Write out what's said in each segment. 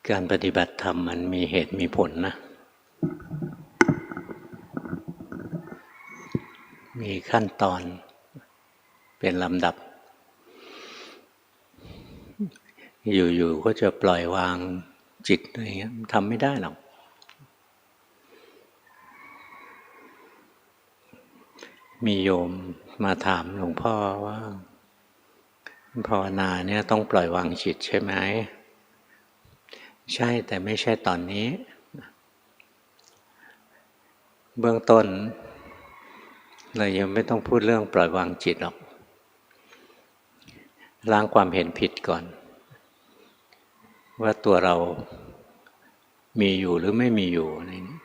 การปฏิบัติธรรมมันมีเหตุมีผลนะมีขั้นตอนเป็นลำดับอยู่ๆก็จะปล่อยวางจิตอะไรเงี้ยทำไม่ได้หรอกมีโยมมาถามหลวงพ่อว่าภาวนาเนี่ยต้องปล่อยวางจิตใช่ไหมใช่แต่ไม่ใช่ตอนนี้เบื้องต้นเรายังไม่ต้องพูดเรื่องปล่อยวางจิตหรอกล้างความเห็นผิดก่อนว่าตัวเรามีอยู่หรือไม่มีอยู่อะไรนี้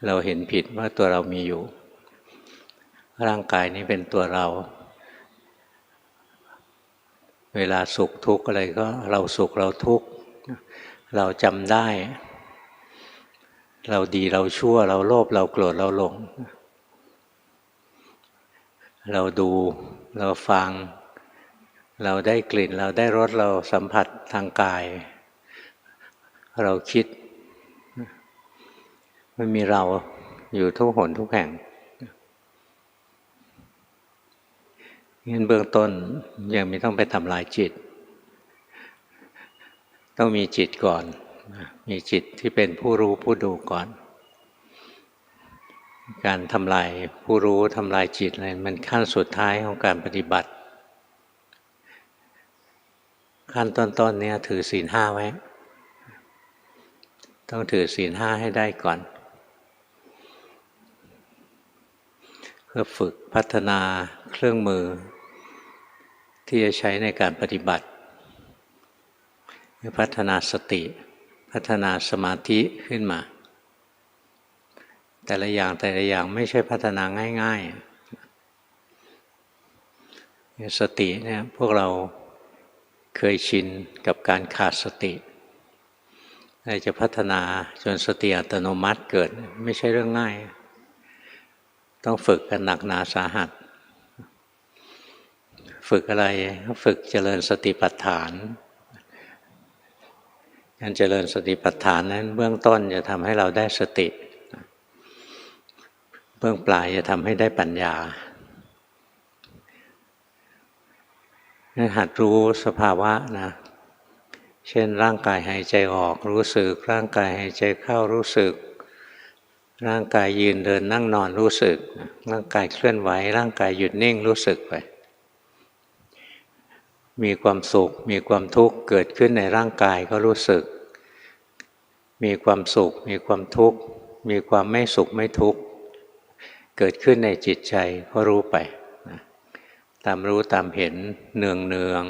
เราเห็นผิดว่าตัวเรามีอยู่ร่างกายนี้เป็นตัวเราเวลาสุขทุกข์อะไรก็เราสุขเราทุกข์เราจำได้เราดีเราชั่วเราโลภเราโกรธเราหลงเราดูเราฟังเราได้กลิ่นเราได้รสเราสัมผัสทางกายเราคิดมันมีเราอยู่ทุกหนทุกแห่งงั้นเบื้องต้นยังไม่ต้องไปทำลายจิตต้องมีจิตก่อนมีจิตที่เป็นผู้รู้ผู้ดูก่อนการทำลายผู้รู้ทำลายจิตอะไรมันขั้นสุดท้ายของการปฏิบัติขั้นต้นๆเนี่ยถือศีลห้าไว้ต้องถือศีลห้าให้ได้ก่อนเพื่อฝึกพัฒนาเครื่องมือที่จะใช้ในการปฏิบัติพัฒนาสติพัฒนาสมาธิขึ้นมาแต่ละอย่างไม่ใช่พัฒนาง่ายๆสติเนี่ยพวกเราเคยชินกับการขาดสติจะพัฒนาจนสติอัตโนมัติเกิดไม่ใช่เรื่องง่ายต้องฝึกกันหนักหนาสาหัสฝึกอะไรฝึกเจริญสติปัฏฐานการเจริญสติปัฏฐานนั้นเบื้องต้นจะทำให้เราได้สติเบื้องปลายจะทำให้ได้ปัญญาหัดรู้สภาวะนะเช่นร่างกายหายใจออกรู้สึกร่างกายหายใจเข้ารู้สึกร่างกายยืนเดินนั่งนอนรู้สึกร่างกายเคลื่อนไหวร่างกายหยุดนิ่งรู้สึกไปมีความสุขมีความทุกข์เกิดขึ้นในร่างกายก็รู้สึกมีความสุขมีความทุกข์มีความไม่สุขไม่ทุกข์เกิดขึ้นในจิตใจก็รู้ไปตามรู้ตามเห็นเนือง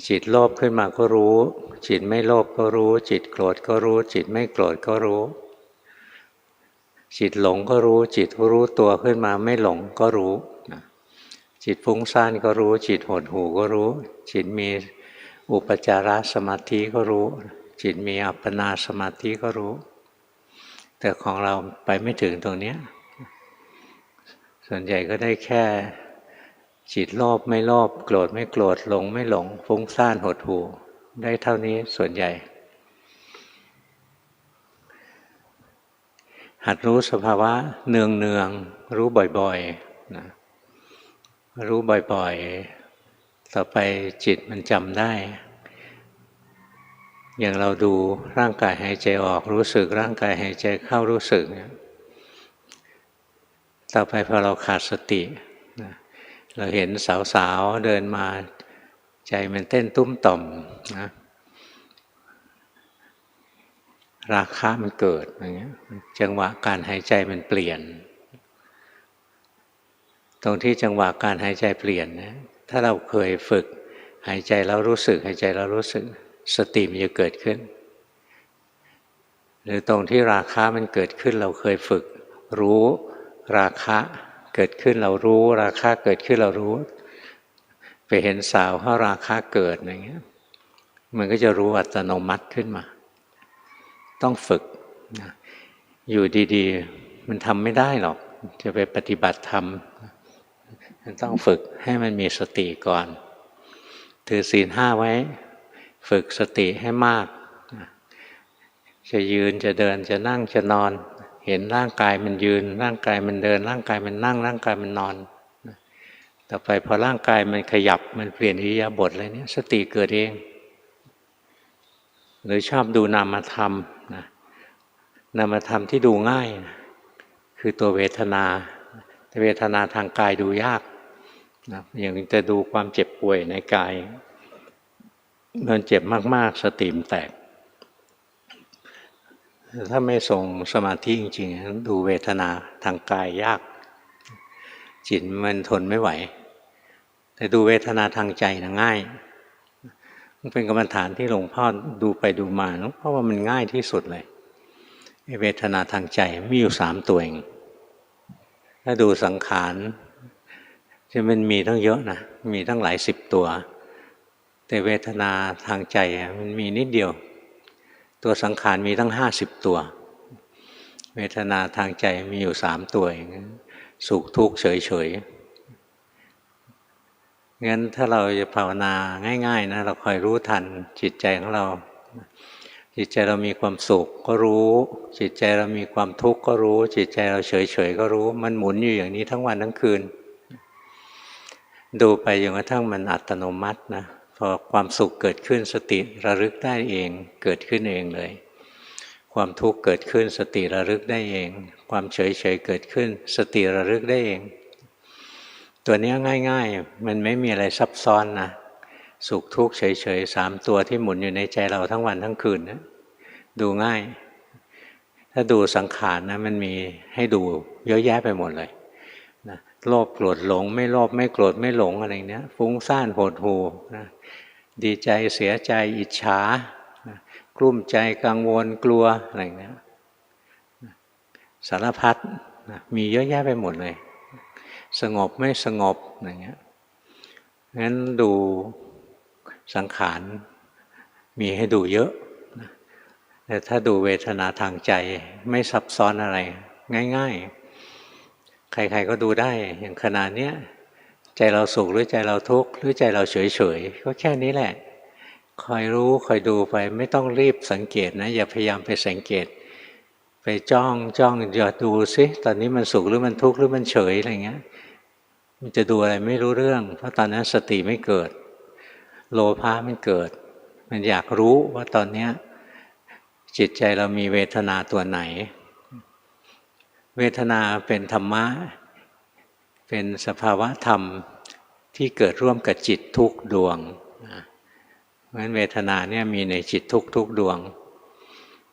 จิตโลภขึ้นมาก็รู้จิตไม่โลภก็รู้จิตโกรธก็รู้จิตไม่โกรธก็รู้จิตหลงก็รู้จิตรู้ตัวขึ้นมาไม่หลงก็รู้จิตฟุ้งซ่านก็รู้จิตหดหู่ก็รู้จิตมีอุปจารสมาธิก็รู้จิตมีอัปปนาสมาธิก็รู้แต่ของเราไปไม่ถึงตรงนี้ส่วนใหญ่ก็ได้แค่จิตโลภไม่โลภโกรธไม่โกรธหลงไม่หลงฟุ้งซ่านหดหู่ได้เท่านี้ส่วนใหญ่หัดรู้สภาวะเนืองรู้บ่อยๆนะรู้บ่อยๆต่อไปจิตมันจำได้อย่างเราดูร่างกายหายใจออกรู้สึกร่างกายหายใจเข้ารู้สึกเนี่ยต่อไปพอเราขาดสติเราเห็นสาวๆเดินมาใจมันเต้นตุ้มต่อมนะราคะมันเกิดอย่างเงี้ยจังหวะการหายใจมันเปลี่ยนตรงที่จังหวะการหายใจเปลี่ยนนะถ้าเราเคยฝึกหายใจแล้วรู้สึกหายใจแล้วรู้สึกสติมันจะเกิดขึ้นหรือตรงที่ราคะมันเกิดขึ้นเราเคยฝึกรู้ราคะเกิดขึ้นเรารู้ราคะเกิดขึ้นเรารู้ไปเห็นสาวเพราะราคะเกิดอย่างเงี้ยมันก็จะรู้อัตโนมัติขึ้นมาต้องฝึกอยู่ดีๆมันทำไม่ได้หรอกจะไปปฏิบัติธรรมมันต้องฝึกให้มันมีสติก่อนถือศีลห้าไว้ ฝึกสติให้มากจะยืนจะเดินจะนั่งจะนอนเห็นร่างกายมันยืนร่างกายมันเดินร่างกายมันนั่งร่างกายมันนอนต่อไปพอร่างกายมันขยับมันเปลี่ยนอิริยาบถอะไรนี้สติเกิดเองหรือชอบดูนามธรรมนะนามธรรมที่ดูง่ายนะคือตัวเวทนาแต่เวทนาทางกายดูยากนะอย่างจะดูความเจ็บป่วยในกายมันเจ็บมากๆสติมันแตกถ้าไม่ทรงสมาธิจริงๆดูเวทนาทางกายยากจิตมันทนไม่ไหวแต่ดูเวทนาทางใจนะง่ายมันเป็นกรรมฐานที่หลวงพ่อดูไปดูมาเพราะว่ามันง่ายที่สุดเลยเวทนาทางใจมีอยู่3ตัวเองถ้าดูสังขารจะมันมีตั้งเยอะนะมีตั้งหลาย10ตัวแต่เวทนาทางใจมันมีนิดเดียวตัวสังขารมีตั้ง50ตัวเวทนาทางใจมีอยู่3ตัวเองสุขทุกข์เฉยๆงั้นถ้าเราจะภาวนาง่ายๆนะเราคอยรู้ทันจิตใจของเราจิตใจเรามีความสุขก็รู้จิตใจเรามีความทุกข์ก็รู้จิตใจเราเฉยๆก็รู้มันหมุนอยู่อย่างนี้ทั้งวันทั้งคืนดูไปจนกระทั่งมันอัตโนมัตินะพอความสุขเกิดขึ้นสติระลึกได้เองเกิดขึ้นเองเลยความทุกข์เกิดขึ้นสติระลึกได้เองความเฉยๆเกิดขึ้นสติระลึกได้เองตัวนี้ง่ายๆมันไม่มีอะไรซับซ้อนนะสุขทุกข์เฉยๆ3ตัวที่หมุนอยู่ในใจเราทั้งวันทั้งคืนนะดูง่ายถ้าดูสังขารนะมันมีให้ดูเยอะแยะไปหมดเลยนะโลภโกรธหลงไม่โลภไม่โกรธไม่หลงอะไรเนี้ยฟุ้งซ่านหดหู่นะดีใจเสียใจอิจฉานะกลุ้มใจกังวลกลัวอะไรเนี้ยสารพัดนะมีเยอะแยะไปหมดเลยสงบไม่สงบอย่างเงี้ยงั้นดูสังขารมีให้ดูเยอะแต่ถ้าดูเวทนาทางใจไม่ซับซ้อนอะไรง่ายๆใครๆก็ดูได้อย่างขนาดเนี้ยใจเราสุขหรือใจเราทุกข์หรือใจเราเฉยๆก็แค่นี้แหละคอยรู้คอยดูไปไม่ต้องรีบสังเกตนะอย่าพยายามไปสังเกตไปจ้องอย่าดูซิตอนนี้มันสุขหรือมันทุกข์หรือมันเฉยอะไรเงี้ยมันจะดูอะไรไม่รู้เรื่องเพราะตอนนั้นสติไม่เกิดโลภะมันเกิดมันอยากรู้ว่าตอนนี้จิตใจเรามีเวทนาตัวไหนเวทนาเป็นธรรมะเป็นสภาวะธรรมที่เกิดร่วมกับจิตทุกดวงเพราะฉะนั้นเวทนาเนี่ยมีในจิตทุกดวง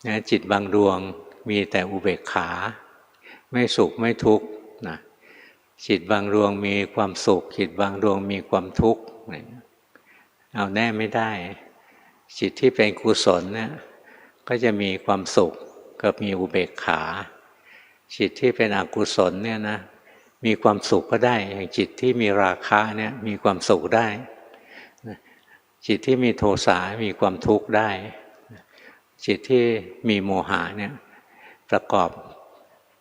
นะจิตบางดวงมีแต่อุเบกขาไม่สุขไม่ทุกข์นะจิตบางดวงมีความสุขจิตบางดวงมีความทุกข์เอาแน่ไม่ได้จิตที่เป็นกุศลเนี่ยก็จะมีความสุขกับมีอุเบกขาจิตที่เป็นอกุศลเนี่ยนะมีความสุขก็ได้อย่างจิตที่มีราคะเนี่ยมีความสุขได้จิตที่มีโทสะมีความทุกข์ได้จิตที่มีโมหะเนี่ยประกอบ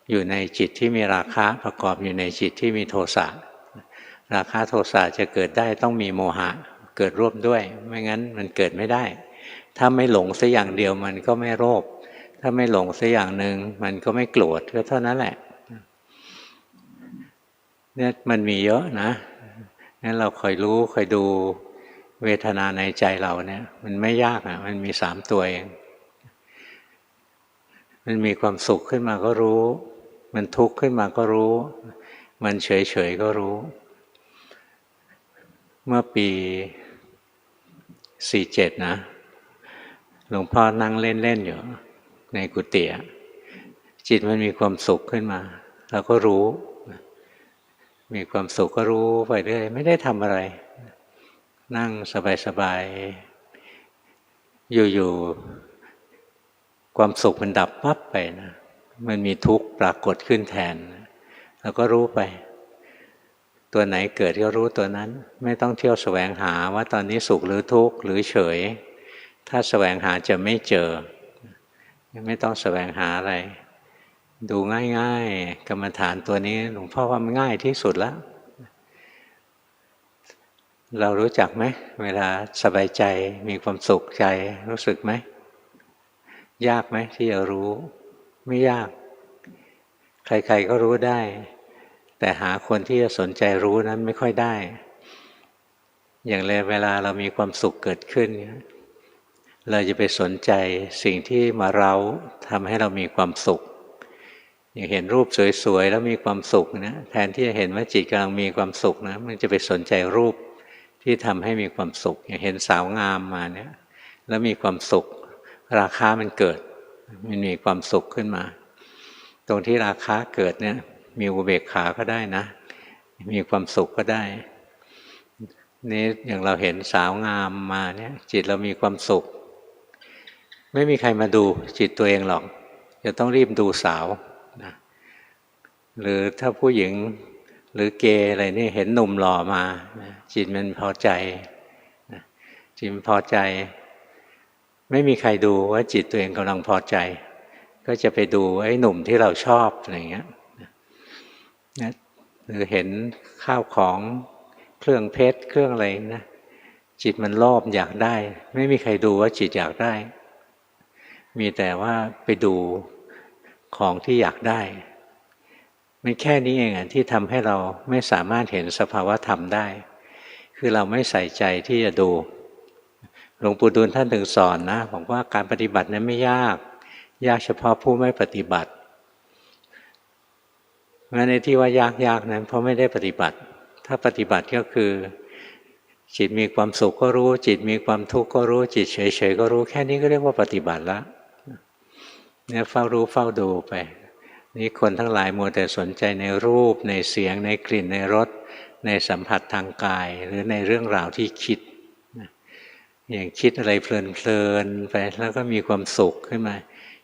อยู่ในจิตที่มีราคะประกอบอยู่ในจิตที่มีโทสะราคะโทสะจะเกิดได้ต้องมีโมหะเกิดร่วมด้วยไม่งั้นมันเกิดไม่ได้ถ้าไม่หลงสักอย่างเดียวมันก็ไม่โลภถ้าไม่หลงสักอย่างหนึ่งมันก็ไม่โกรธก็เท่านั้นแหละเนี่ยมันมีเยอะนะงั้นเราคอยรู้คอยดูเวทนาในใจเราเนี่ยมันไม่ยากอ่ะมันมี3ตัวเองมันมีความสุขขึ้นมาก็รู้มันทุกข์ขึ้นมาก็รู้มันเฉยๆก็รู้เมื่อปี47นะหลวงพ่อนั่งเล่นๆอยู่ในกุฏิจิตมันมีความสุขขึ้นมาเราก็รู้มีความสุขก็รู้ไปเรื่อยไม่ได้ทำอะไรนั่งสบายๆอยู่ๆความสุขมันดับปั๊บไปนะมันมีทุกข์ปรากฏขึ้นแทนเราก็รู้ไปตัวไหนเกิดก็รู้ตัวนั้นไม่ต้องเที่ยวแสวงหาว่าตอนนี้สุขหรือทุกข์หรือเฉยถ้าแสวงหาจะไม่เจอไม่ต้องแสวงหาอะไรดูง่ายๆกรรมฐานตัวนี้หลวงพ่อว่ามันง่ายที่สุดแล้ว เรารู้จักไหมเวลาสบายใจมีความสุขใจรู้สึกไหมยากไหมที่จะรู้ไม่ยากใครๆก็รู้ได้แต่หาคนที่จะสนใจรู้นั้นไม่ค่อยได้อย่างเวลาเรามีความสุขเกิดขึ้นเราจะไปสนใจสิ่งที่มาเร้าทำให้เรามีความสุขอย่างเห็นรูปสวยๆแล้วมีความสุขนะแทนที่จะเห็นว่าจิตกำลังมีความสุขนะมันจะไปสนใจรูปที่ทำให้มีความสุขอย่างเห็นสาวงามมาเนี่ยแล้วมีความสุขราคะมันเกิดมันมีความสุขขึ้นมาตรงที่ราคะเกิดเนี่ยมีอุเบกขาก็ได้นะมีความสุขก็ได้นี่อย่างเราเห็นสาวงามมาเนี่ยจิตเรามีความสุขไม่มีใครมาดูจิตตัวเองหรอกจะต้องรีบดูสาวนะหรือถ้าผู้หญิงหรือเกย์อะไรนี่เห็นหนุ่มหล่อมานะจิตมันพอใจนะจิตมันพอใจไม่มีใครดูว่าจิตตัวเองกำลังพอใจก็จะไปดูไอ้หนุ่มที่เราชอบอะไรอย่างเงี้ยนะหรือเห็นข้าวของเครื่องเพชรเครื่องอะไรนะจิตมันโลภอยากได้ไม่มีใครดูว่าจิตอยากได้มีแต่ว่าไปดูของที่อยากได้มันแค่นี้เองที่ทำให้เราไม่สามารถเห็นสภาวะธรรมได้คือเราไม่ใส่ใจที่จะดูหลวงปู่ดูลท่านถึงสอนนะบอกว่าการปฏิบัตินั้นไม่ยากเฉพาะผู้ไม่ปฏิบัติเพราะในที่ว่ายากนั้นเพราะไม่ได้ปฏิบัติถ้าปฏิบัติก็คือจิตมีความสุขก็รู้จิตมีความทุกข์ก็รู้จิตเฉยๆก็รู้แค่นี้ก็เรียกว่าปฏิบัติแล้วเนี่ยเฝ้ารู้เฝ้าดูไปนี่คนทั้งหลายมัวแต่สนใจในรูปในเสียงในกลิ่นในรสในสัมผัสทางกายหรือในเรื่องราวที่คิดอย่างคิดอะไรเพลินๆไปแล้วก็มีความสุขขึ้นมา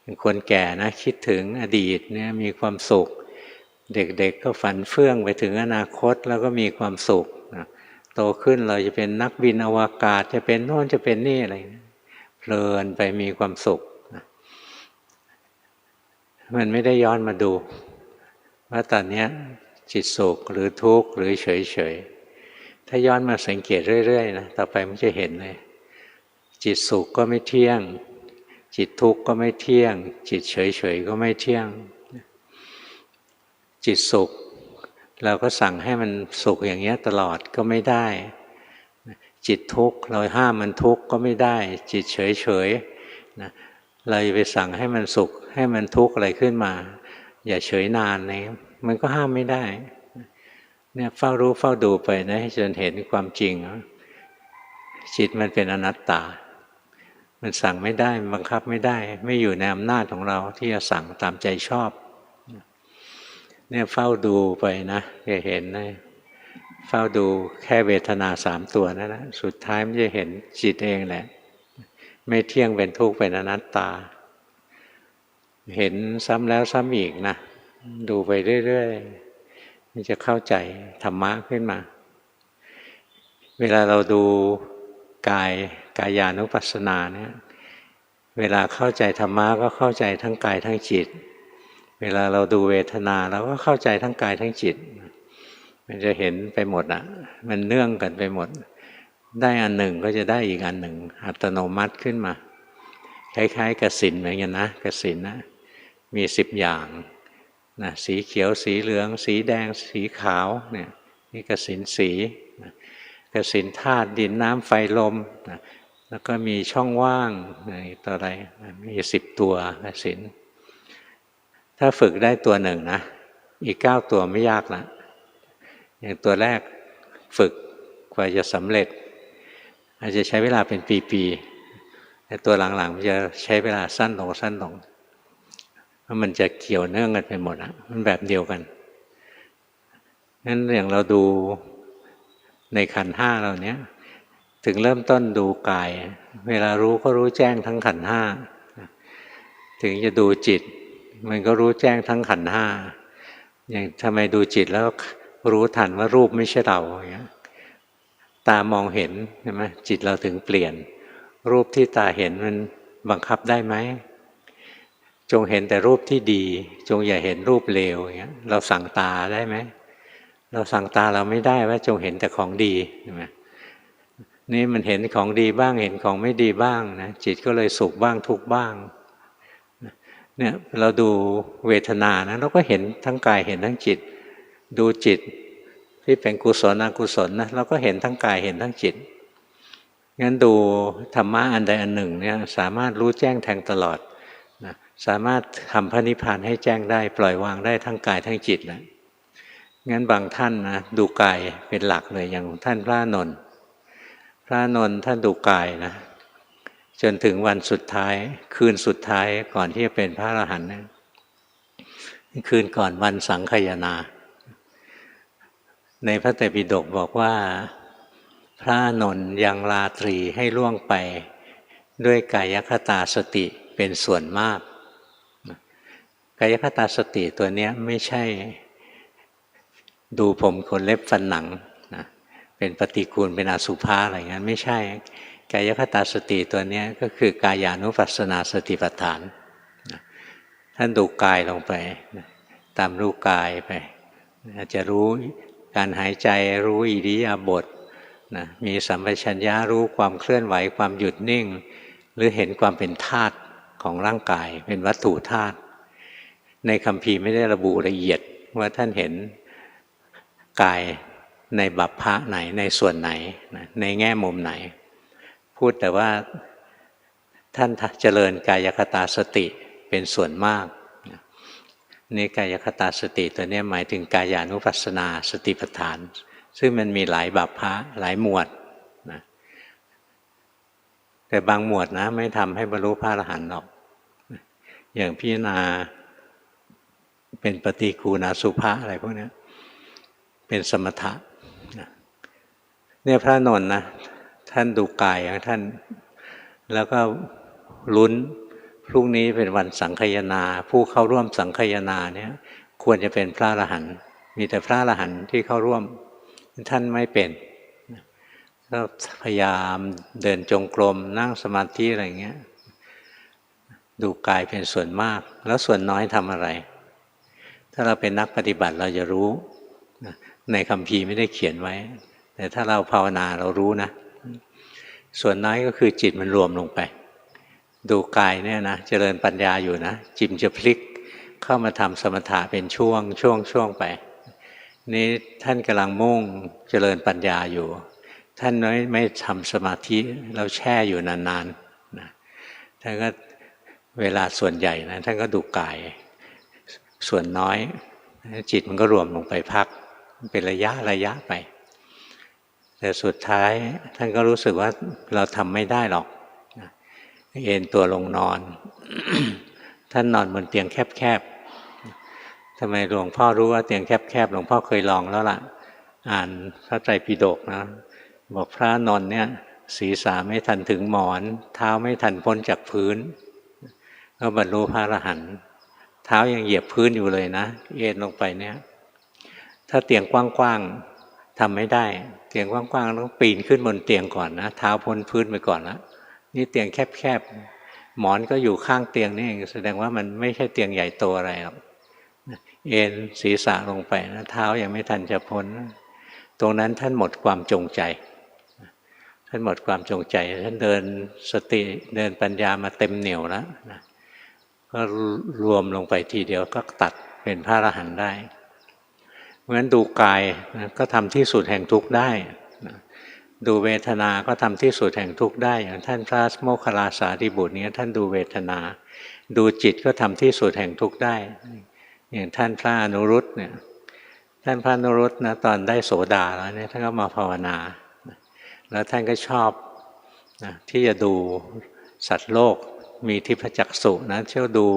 อย่างคนแก่นะคิดถึงอดีตเนี่ยมีความสุขเด็กๆก็ฝันเฟื่องไปถึงอนาคตแล้วก็มีความสุขโตขึ้นเราจะเป็นนักบินอวกาศจะเป็นโน่นจะเป็นนี่อะไรเพลินไปมีความสุขมันไม่ได้ย้อนมาดูว่าตอนนี้จิตสุขหรือทุกข์หรือเฉยๆถ้าย้อนมาสังเกตเรื่อยๆนะต่อไปมันจะเห็นเลยจิตสุขก็ไม่เที่ยงจิตทุกข์ก็ไม่เที่ยงจิตเฉยๆก็ไม่เที่ยงจิตสุขเราก็สั่งให้มันสุขอย่างเงี้ยตลอดก็ไม่ได้จิตทุกข์เราห้ามมันทุกข์ก็ไม่ได้จิตเฉยๆนะเราไปสั่งให้มันสุขให้มันทุกข์อะไรขึ้นมาอย่าเฉยนานเลยมันก็ห้ามไม่ได้เนี่ยเฝ้ารู้เฝ้าดูไปนะจนเห็นความจริงจิตมันเป็นอนัตตามันสั่งไม่ได้บังคับไม่ได้ไม่อยู่ในอำนาจของเราที่จะสั่งตามใจชอบเนี่ยเฝ้าดูไปนะจะเห็นนะเฝ้าดูแค่เวทนา3ตัวนั่นนะสุดท้ายมันจะเห็นจิตเองแหละไม่เที่ยงเป็นทุกข์เป็นอนัตตาเห็นซ้ำแล้วซ้ำอีกนะดูไปเรื่อยๆมันจะเข้าใจธรรมะขึ้นมาเวลาเราดูกายานุปัสสนาเนี่ยเวลาเข้าใจธรรมะก็เข้าใจทั้งกายทั้งจิตเวลาเราดูเวทนาเราก็เข้าใจทั้งกายทั้งจิตมันจะเห็นไปหมดมันเนื่องกันไปหมดได้อันหนึ่งก็จะได้อีกอันหนึ่งอัตโนมัติขึ้นมาคล้ายๆกสิณเหมือนกันนะกสิณนะมี10อย่างนะสีเขียวสีเหลืองสีแดงสีขาวเนี่ยนี่กสิณสีกสิณธาตุดินน้ำไฟลมนะแล้วก็มีช่องว่างต่ออะไรมี10ตัวกสิณถ้าฝึกได้ตัวหนึ่งนะอีก9ตัวไม่ยากละอย่างตัวแรกฝึกกว่าจะสำเร็จอาจจะใช้เวลาเป็นปีๆแต่ตัวหลังๆมันจะใช้เวลาสั้นลงเพราะมันจะเกี่ยวเนื่องกันไปหมดมันแบบเดียวกันงั้นอย่างเราดูในขันธ์5เราเนี้ยถึงเริ่มต้นดูกายเวลารู้ก็รู้แจ้งทั้งขันธ์5ถึงจะดูจิตมันก็รู้แจ้งทั้งขันธ์5อย่างทำไมดูจิตแล้วรู้ทันว่ารูปไม่ใช่เราอย่างเงี้ยตามองเห็นใช่ไหมจิตเราถึงเปลี่ยนรูปที่ตาเห็นมันบังคับได้ไหมจงเห็นแต่รูปที่ดีจงอย่าเห็นรูปเลวอย่างเงี้ยเราสั่งตาได้ไหมเราสั่งตาเราไม่ได้ว่าจงเห็นแต่ของดีใช่ไหม นี่มันเห็นของดีบ้างเห็นของไม่ดีบ้างนะจิตก็เลยสุขบ้างทุกข์บ้างเนี่ยเราดูเวทนานะเราก็เห็นทั้งกายเห็นทั้งจิตดูจิตที่เป็นกุศลอกุศลนะเราก็เห็นทั้งกายเห็นทั้งจิตงั้นดูธรรมะอันใดอันหนึ่งเนี่ยสามารถรู้แจ้งแทงตลอดนะสามารถทำพระนิพพานให้แจ้งได้ปล่อยวางได้ทั้งกายทั้งจิตนะงั้นบางท่านนะดูกายเป็นหลักเลยอย่างท่านพระอานนท์ท่านดูกายนะจนถึงวันสุดท้ายคืนสุดท้ายก่อนที่จะเป็นพระอรหันต์นะคืนก่อนวันสังคายนาในพระไตรปิฎกบอกว่าพระอานนท์ยังราตรีให้ล่วงไปด้วยกายคตาสติเป็นส่วนมากกายคตาสติตัวนี้ไม่ใช่ดูผมขนเล็บฟันหนังนะเป็นปฏิกูลเป็นอสุภะอะไรงั้นไม่ใช่กายคตาสติตัวนี้ก็คือกายานุปัสสนาสติปัฏฐานนะท่านดูกายลงไปนะตามรู้กายไปอาจจะรู้การหายใจรู้อิริยาบถนะมีสัมปชัญญะรู้ความเคลื่อนไหวความหยุดนิ่งหรือเห็นความเป็นธาตุของร่างกายเป็นวัตถุธาตุในคัมภีร์ไม่ได้ระบุละเอียดว่าท่านเห็นกายในบัพพะไหนในส่วนไหนในแง่มุมไหนพูดแต่ว่าท่านเจริญกายคตาสติเป็นส่วนมากนี่กายคตาสติตัวนี้หมายถึงกายานุปัสสนาสติปัฏฐานซึ่งมันมีหลายบัพพะหลายหมวดนะแต่บางหมวดนะไม่ทำให้บรรลุพระอรหันต์หรอกอย่างพิจารณาเป็นปฏิกูณอสุภะอะไรพวกนี้เป็นสมถะเนี่ยพระนนท์นะท่านดูกายของท่านแล้วก็ลุ้นพรุ่งนี้เป็นวันสังคายนาผู้เข้าร่วมสังคายนาเนี่ยควรจะเป็นพระอรหันต์มีแต่พระอรหันต์ที่เข้าร่วมท่านไม่เป็นก็พยายามเดินจงกรมนั่งสมาธิอะไรเงี้ยดูกายเป็นส่วนมากแล้วส่วนน้อยทำอะไรถ้าเราเป็นนักปฏิบัติเราจะรู้ในคัมภีร์ไม่ได้เขียนไว้แต่ถ้าเราภาวนาเรารู้นะส่วนน้อยก็คือจิตมันรวมลงไปดูกายเนี่ยนะเจริญปัญญาอยู่นะจิตจะพลิกเข้ามาทำสมถะเป็นช่วงไปนี่ท่านกำลังมุ่งเจริญปัญญาอยู่ท่านไม่ทำสมาธิเราแช่อยู่นานๆนะท่านก็เวลาส่วนใหญ่นะท่านก็ดูกายส่วนน้อยจิตมันก็รวมลงไปพักเป็นระยะไปแต่สุดท้ายท่านก็รู้สึกว่าเราทำไม่ได้หรอกเอนตัวลงนอน ท่านนอนบนเตียงแคบๆทำไมหลวงพ่อรู้ว่าเตียงแคบๆหลวงพ่อเคยลองแล้วล่ะอ่านพระไตรปิฎกนะบอกพระนอนเนี่ยศีรษะไม่ทันถึงหมอนเท้าไม่ทันพ้นจากพื้นก็บรรลุพระอรหันต์เท้ายังเหยียบพื้นอยู่เลยนะเอ็นลงไปเนี่ยถ้าเตียงกว้างๆทำไม่ได้เตียงกว้างๆต้องปีนขึ้นบนเตียงก่อนนะเท้าพ้นพื้นไปก่อนนะนี่เตียงแคบๆหมอนก็อยู่ข้างเตียงนี่เองแสดงว่ามันไม่ใช่เตียงใหญ่โตอะไรหรอกเอ็นศีรษะลงไปนะเท้ายังไม่ทันจะพ้นตรงนั้นท่านหมดความจงใจท่านหมดความจงใจท่านเดินสติเดินปัญญามาเต็มเหนียวแล้วนะก็รวมลงไปทีเดียวก็ตัดเป็นพระอรหันต์ได้เพราะฉะนั้นดูกายนะก็ทำที่สุดแห่งทุกข์ได้นะดูเวทนาก็ทำที่สุดแห่งทุกข์ได้อย่างท่านพระโมคคัลลาสารีบุตรนี้ท่านดูเวทนาดูจิตก็ทำที่สุดแห่งทุกข์ได้อย่างท่านพระอนุรุตเนี่ยท่านพระอนุรุตนะตอนได้โสดาแล้วเนี่ยท่านก็มาภาวนาแล้วท่านก็ชอบนะที่จะดูสัตว์โลกมีทิพจักษุนะเที่ยวดู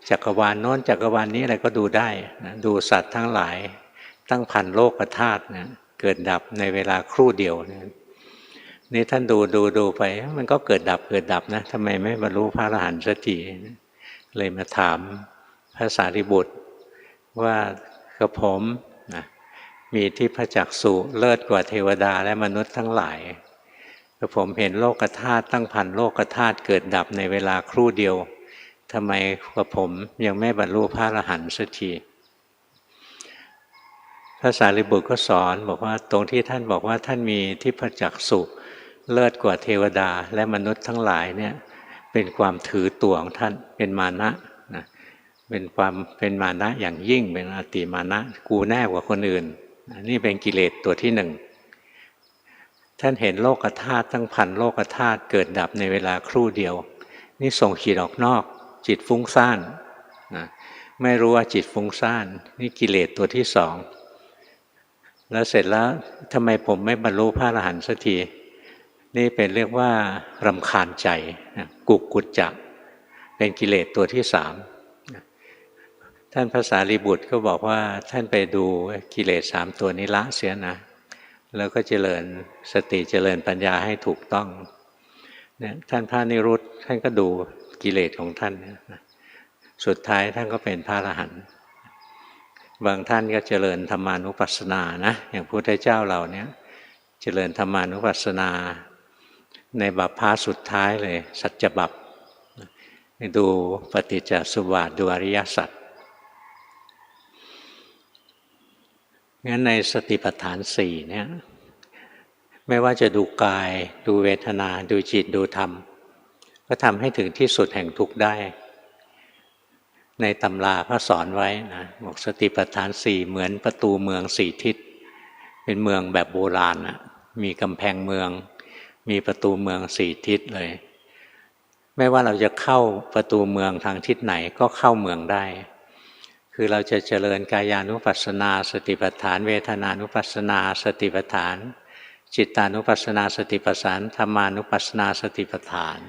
จักรวาลโน้นจักรวาลนี้อะไรก็ดูได้นะดูสัตว์ทั้งหลายตั้งพันโลกธาตุนะเกิดดับในเวลาครู่เดียวนี่ท่านดูไปมันก็เกิดดับนะทำไมไม่บรรลุพระอรหันต์สักทีเลยมาถามพระสารีบุตรว่ากระผมนะมีทิพจักษุเลิศกว่าเทวดาและมนุษย์ทั้งหลายกระผมเห็นโลกธาตุตั้งพันโลกธาตุเกิดดับในเวลาครู่เดียวทำไมกระผมยังไม่บรรลุพระอรหันต์สักทีพระสารีบุตรก็สอนบอกว่าตรงที่ท่านบอกว่าท่านมีทิพจักษุ เลิศกว่าเทวดาและมนุษย์ทั้งหลายเนี่ยเป็นความถือตัวของท่านเป็นมานะนะเป็นมานะอย่างยิ่งเป็นอติมานะกูแน่กว่าคนอื่นนี่เป็นกิเลสตัวที่หนึ่งท่านเห็นโลกธาตุทั้งพันโลกธาตุเกิดดับในเวลาครู่เดียวนี่ส่งจิตออกนอกจิตฟุ้งซ่านนะไม่รู้ว่าจิตฟุ้งซ่านนี่กิเลสตัวที่สองแล้วเสร็จแล้วทำไมผมไม่บรรลุพระอรหันต์สักทีนี่เป็นเรียกว่ารำคาญใจกุกกุจจะเป็นกิเลสตัวที่สามท่านพระสารีบุตรก็บอกว่าท่านไปดูกิเลสสามตัวนี้ละเสียนะแล้วก็เจริญสติเจริญปัญญาให้ถูกต้องเนี่ยท่านพระนิรุตท่านก็ดูกิเลสของท่านสุดท้ายท่านก็เป็นพระอรหันต์บางท่านก็เจริญธรรมานุปัสสนานะอย่างพระพุทธเจ้าเราเนี่ยเจริญธรรมานุปัสสนาในบัพพะสุดท้ายเลยสัจจบัพดูปฏิจจสมุปบาทดูอริยสัจงั้นในสติปัฏฐานสี่เนี่ยไม่ว่าจะดูกายดูเวทนาดูจิตดูธรรมก็ทำให้ถึงที่สุดแห่งทุกข์ได้ในตำราก็สอนไว้นะบอกสติปัฏฐานสี่เหมือนประตูเมืองสี่ทิศเป็นเมืองแบบโบราณนะมีกำแพงเมืองมีประตูเมืองสี่ทิศเลยไม่ว่าเราจะเข้าประตูเมืองทางทิศไหนก็เข้าเมืองได้คือเราจะเจริญกายานุปัสสนาสติปัฏฐานเวทนานุปัสสนาสติปัฏฐานจิตานุปัสสนาสติปัฏฐานธรรมานุปัสสนาสติปัฏฐาน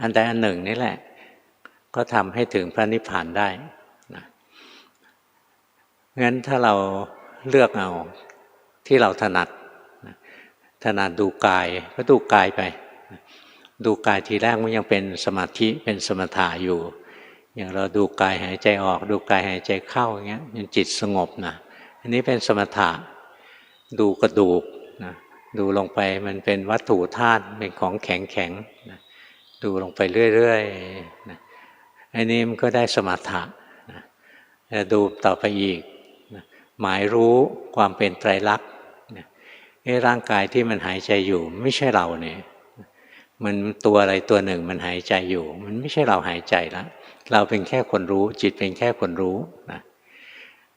อันใดอันหนึ่งนี่แหละก็ทำให้ถึงพระนิพพานได้นะงั้นถ้าเราเลือกเอาที่เราถนัดดูกายก็ดูกายไปดูกายทีแรกมันยังเป็นสมาธิเป็นสมถะอยู่อย่างเราดูกายหายใจออกดูกายหายใจเข้าอย่างเงี้ยจิตสงบนะอันนี้เป็นสมถะดูกระดูกนะดูลงไปมันเป็นวัตถุธาตุเป็นของแข็งๆนะดูลงไปเรื่อยๆนะอันนี้มันก็ได้สมถะนะดูต่อไปอีกนะหมายรู้ความเป็นไตรลักษณ์นะร่างกายที่มันหายใจอยู่ไม่ใช่เราเนี่ยมันตัวอะไรตัวหนึ่งมันหายใจอยู่มันไม่ใช่เราหายใจแล้วเราเป็นแค่คนรู้จิตเป็นแค่คนรู้นะ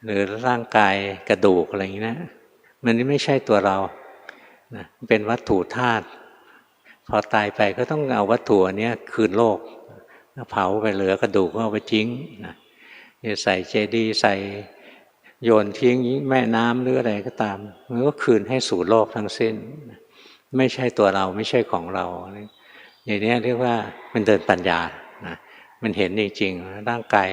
หรือร่างกายกระดูกอะไรอย่างนี้นะมันไม่ใช่ตัวเรานะเป็นวัตถุธาตุพอตายไปก็ต้องเอาวัตถุอันนี้คืนโลกเผาไปเหลือกระดูกก็เอาไปทิ้งนะจะใส่เจดีย์ใส่โยนทิ้งแม่น้ำหรืออะไรก็ตามมันก็คืนให้สู่โลกทั้งสิ้นไม่ใช่ตัวเราไม่ใช่ของเราอย่างนี้เรียกว่ามันเดินปัญญานะมันเห็นจริงๆร่างกาย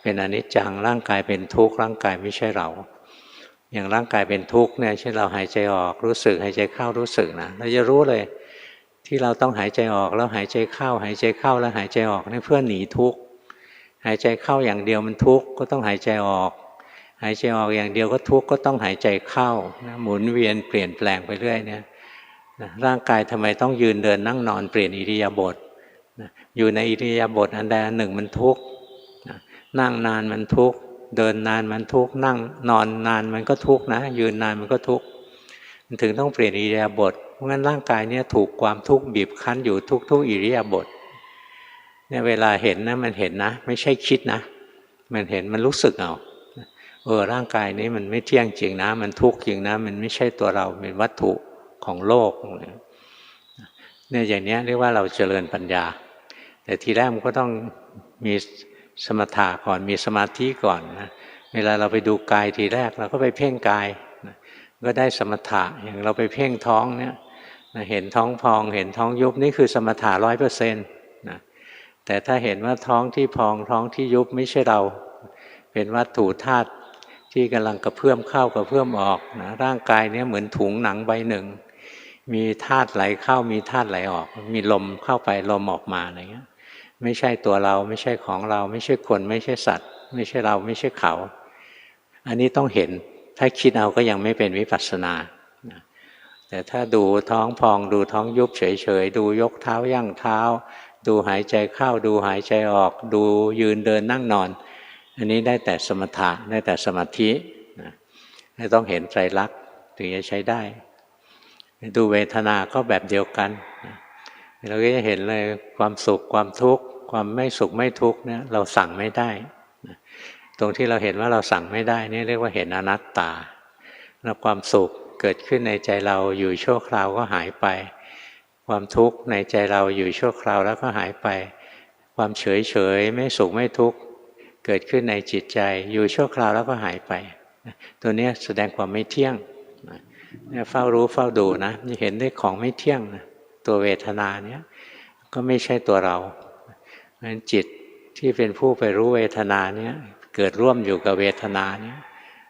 เป็นอนิจจังร่างกายเป็นทุกข์ร่างกายไม่ใช่เราอย่างร่างกายเป็นทุกข์เนี่ยเช่นเราหายใจออกรู้สึกหายใจเข้ารู้สึกนะเราจะรู้เลยที่เราต้องหายใจออกแล้วหายใจเข้าหายใจเข้าแล้วหายใจออกนี่เพื่อหนีทุกข์หายใจเข้าอย่างเดียวมันทุกข์ก็ต้องหายใจออกหายใจออกอย่างเดียวก็ทุกข์ก็ต้องหายใจเข้านะหมุนเวียนเปลี่ยนแปลงไปเรื่อยเนี่ยร่างกายทำไมต้องยืนเดินนั่งนอนเปลี่ยนอิริยาบถอยู่ในอิริยาบถอันใดอันหนึ่งมันทุกข์นั่งนานมันทุกข์เดินนานมันทุกข์นั่งนอนนานมันก็ทุกข์นะยืนนานมันก็ทุกข์มันถึงต้องเปลี่ยนอิริยาบถเพราะงั้นร่างกายเนี่ยถูกความทุกข์บีบคั้นอยู่ทุกอิริยาบถเนี่ยเวลาเห็นนะมันเห็นนะไม่ใช่คิดนะมันเห็นมันรู้สึกเอาร่างกายนี้มันไม่เที่ยงจริงนะมันทุกข์จริงนะมันไม่ใช่ตัวเราเป็นวัตถุของโลกเนี่ยอย่างนี้เรียกว่าเราเจริญปัญญาแต่ทีแรกมันก็ต้องมีสมถะก่อนมีสมาธิก่อนนะเวลาเราไปดูกายทีแรกเราก็ไปเพ่งกายนะก็ได้สมถะอย่างเราไปเพ่งท้องเนี่ยนะเห็นท้องพองเห็นท้องยุบนี่คือสมถะ 100% นะแต่ถ้าเห็นว่าท้องที่พองท้องที่ยุบไม่ใช่เราเป็นวัตถุธาตุที่กำลังกระเพื่อมเข้ากระเพื่อมออกนะร่างกายเนี่ยเหมือนถุงหนังใบหนึ่งมีธาตุไหลเข้ามีธาตุไหลออกมีลมเข้าไปลมออกมาอะไรเงี้ยไม่ใช่ตัวเราไม่ใช่ของเราไม่ใช่คนไม่ใช่สัตว์ไม่ใช่เราไม่ใช่เขาอันนี้ต้องเห็นถ้าคิดเอาก็ยังไม่เป็นวิปัสสนาแต่ถ้าดูท้องพองดูท้องยุบเฉยๆดูยกเท้าย่างเท้าดูหายใจเข้าดูหายใจออกดูยืนเดินนั่งนอนอันนี้ได้แต่สมถะได้แต่สมาธิต้องเห็นไตรลักษณ์ถึงจะใช้ได้ดูเวทนาก็แบบเดียวกัน เราก็จะเห็นเลยความสุขความทุกข์ความไม่สุขไม่ทุกข์เนี่ยเราสั่งไม่ได้ตรงที่เราเห็นว่าเราสั่งไม่ได้นี่เรียกว่าเห็นอนัตตาแล้วความสุขเกิดขึ้นในใจเราอยู่ชั่วคราวก็หายไปความทุกข์ในใจเราอยู่ชั่วคราวแล้วก็หายไปความเฉยเฉยไม่สุขไม่ทุกข์เกิดขึ้นในจิตใจอยู่ชั่วคราวแล้วก็หายไปตัวนี้แสดงความไม่เที่ยงเนี่ยเฝ้ารู้เฝ้าดูนะเห็นได้ของไม่เที่ยงนะตัวเวทนาเนี้ยก็ไม่ใช่ตัวเราเพราะฉะนั้นจิตที่เป็นผู้ไปรู้เวทนาเนี้ยเกิดร่วมอยู่กับเวทนาเนี้ย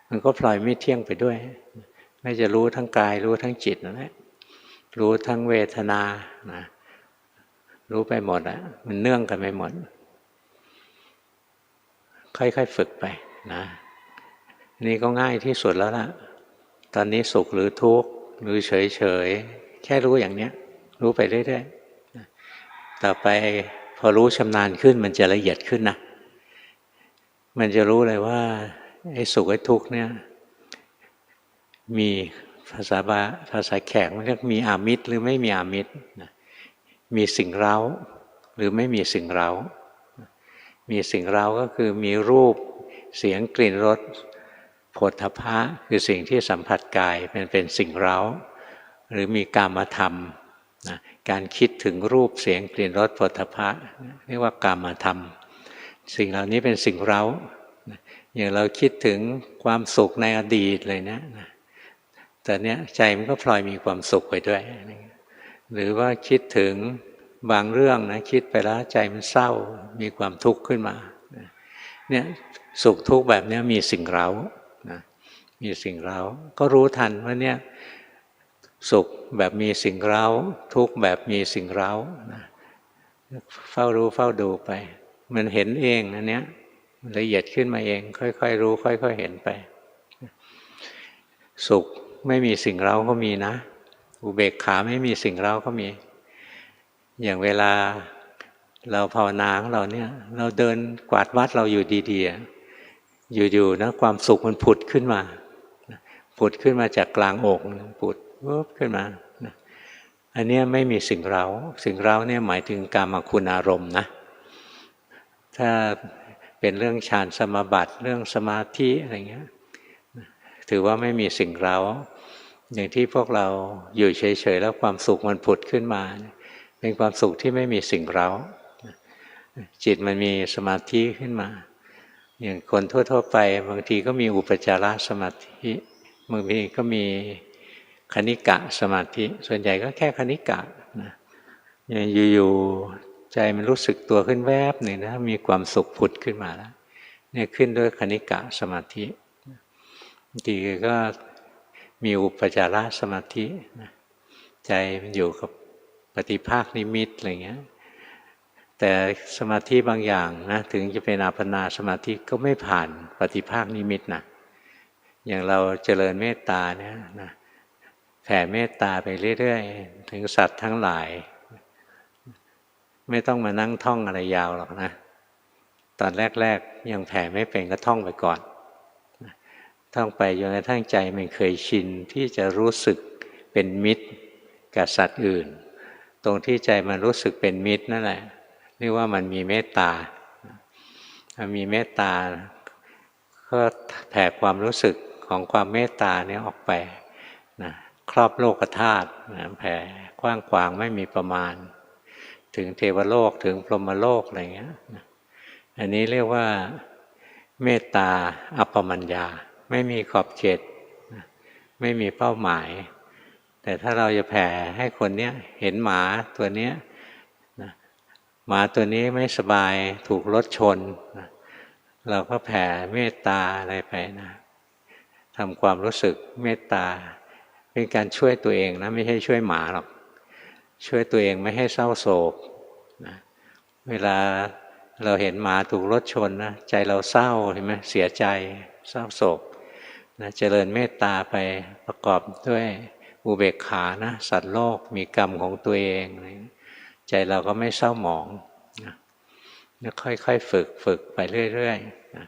มันก็พลอยไม่เที่ยงไปด้วยไม่จะรู้ทั้งกายรู้ทั้งจิตนั่นแหละรู้ทั้งเวทนานะรู้ไปหมดอ่ะมันเนื่องกันไปหมดค่อยๆฝึกไปนะนี่ก็ง่ายที่สุดแล้วล่ะตอนนี้สุขหรือทุกข์หรือเฉยๆแค่รู้อย่างเนี้ยรู้ไปเรื่อยๆต่อไปพอรู้ชำนาญขึ้นมันจะละเอียดขึ้นนะมันจะรู้เลยว่าไอ้สุขไอ้ทุกข์เนี่ยมีภาษาแขกมันเรียกมีอามิตรหรือไม่มีอามิตรมีสิ่งเร้าหรือไม่มีสิ่งเร้ามีสิ่งเร้าก็คือมีรูปเสียงกลิ่นรสโผฏฐัพพะคือสิ่งที่สัมผัสกายเป็นสิ่งเร้าหรือมีกามธรรมนะการคิดถึงรูปเสียงกลิ่นรสโผฏฐัพพะเรียกว่ากามธรรมสิ่งเหล่านี้เป็นสิ่งเร้าอย่างเราคิดถึงความสุขในอดีตเลยนะแต่เนี้ยใจมันก็พลอยมีความสุขไปด้วยหรือว่าคิดถึงบางเรื่องนะคิดไปแล้วใจมันเศร้ามีความทุกข์ขึ้นมาเนี่ยสุขทุกข์แบบนี้มีสิ่งเร้านะมีสิ่งเร้าก็รู้ทันว่าเนี่ยสุขแบบมีสิ่งเร้าทุกข์แบบมีสิ่งเร้านะเฝ้ารู้เฝ้าดูไปมันเห็นเองอันเนี้ยมันละเอียดขึ้นมาเองค่อยๆรู้ค่อยๆเห็นไปสุขไม่มีสิ่งเร้าก็มีนะอุเบกขาไม่มีสิ่งเร้าก็มีอย่างเวลาเราภาวนาของเราเนี่ยเราเดินกวาดวัดเราอยู่ดีๆอยู่ๆนะความสุขมันผุดขึ้นมาจากกลางอกผุดปุ๊บขึ้นมาอันนี้ไม่มีสิ่งเร้าสิ่งเร้าเนี่ยหมายถึงกามคุณอารมณ์นะถ้าเป็นเรื่องฌานสมาบัติเรื่องสมาธิอะไรเงี้ยถือว่าไม่มีสิ่งเร้าอย่างที่พวกเราอยู่เฉยๆแล้วความสุขมันผุดขึ้นมาเป็นความสุขที่ไม่มีสิ่งเร้าจิตมันมีสมาธิขึ้นมาอย่างคนทั่วๆไปบางทีก็มีอุปจารสมาธิบางทีก็มีคณิกะสมาธิส่วนใหญ่ก็แค่คณิกะนะอยู่ๆใจมันรู้สึกตัวขึ้นแวบหนึ่งนะมีความสุขผุดขึ้นมาแล้วเนี่ยขึ้นด้วยคณิกะสมาธิบางทีก็มีอุปจารสมาธิใจมันอยู่กับปฏิภาคนิมิตอะไรเงี้ยแต่สมาธิบางอย่างนะถึงจะเป็นอัปปนาสมาธิก็ไม่ผ่านปฏิภาคนิมิตนะอย่างเราเจริญเมตตาเนี่ยนะแผ่เมตตาไปเรื่อยๆถึงสัตว์ทั้งหลายไม่ต้องมานั่งท่องอะไรยาวหรอกนะตอนแรกๆยังแผ่ไม่เป็นก็ท่องไปก่อนท่องไปจนกระทั่งใจมันเคยชินที่จะรู้สึกเป็นมิตรกับสัตว์อื่นตรงที่ใจมันรู้สึกเป็นมิตรนั่นแหละเรียกว่ามันมีเมตตามีเมตตาก็แผ่ความรู้สึกของความเมตตาเนี่ยออกไปนะครอบโลกธาตุนะแผ่กว้างขวางไม่มีประมาณถึงเทวโลกถึงพรหมโลกอะไรเงี้ยอันนี้เรียกว่าเมตตาอัปปมัญญาไม่มีขอบเขตไม่มีเป้าหมายแต่ถ้าเราจะแผ่ให้คนเนี้ยเห็นหมาตัวเนี้ยหมาตัวนี้ไม่สบายถูกรถชนเราก็แผ่เมตตาอะไรไปนะทำความรู้สึกเมตตาเป็นการช่วยตัวเองนะไม่ใช่ช่วยหมาหรอกช่วยตัวเองไม่ให้เศร้าโศกนะเวลาเราเห็นหมาถูกรถชนนะใจเราเศร้าเห็นไหมเสียใจเศร้าโศกนะเจริญเมตตาไปประกอบด้วยอุเบกขานะสัตว์โลกมีกรรมของตัวเองใจเราก็ไม่เศร้าหมองนะค่อยๆฝึกไปเรื่อยๆนะ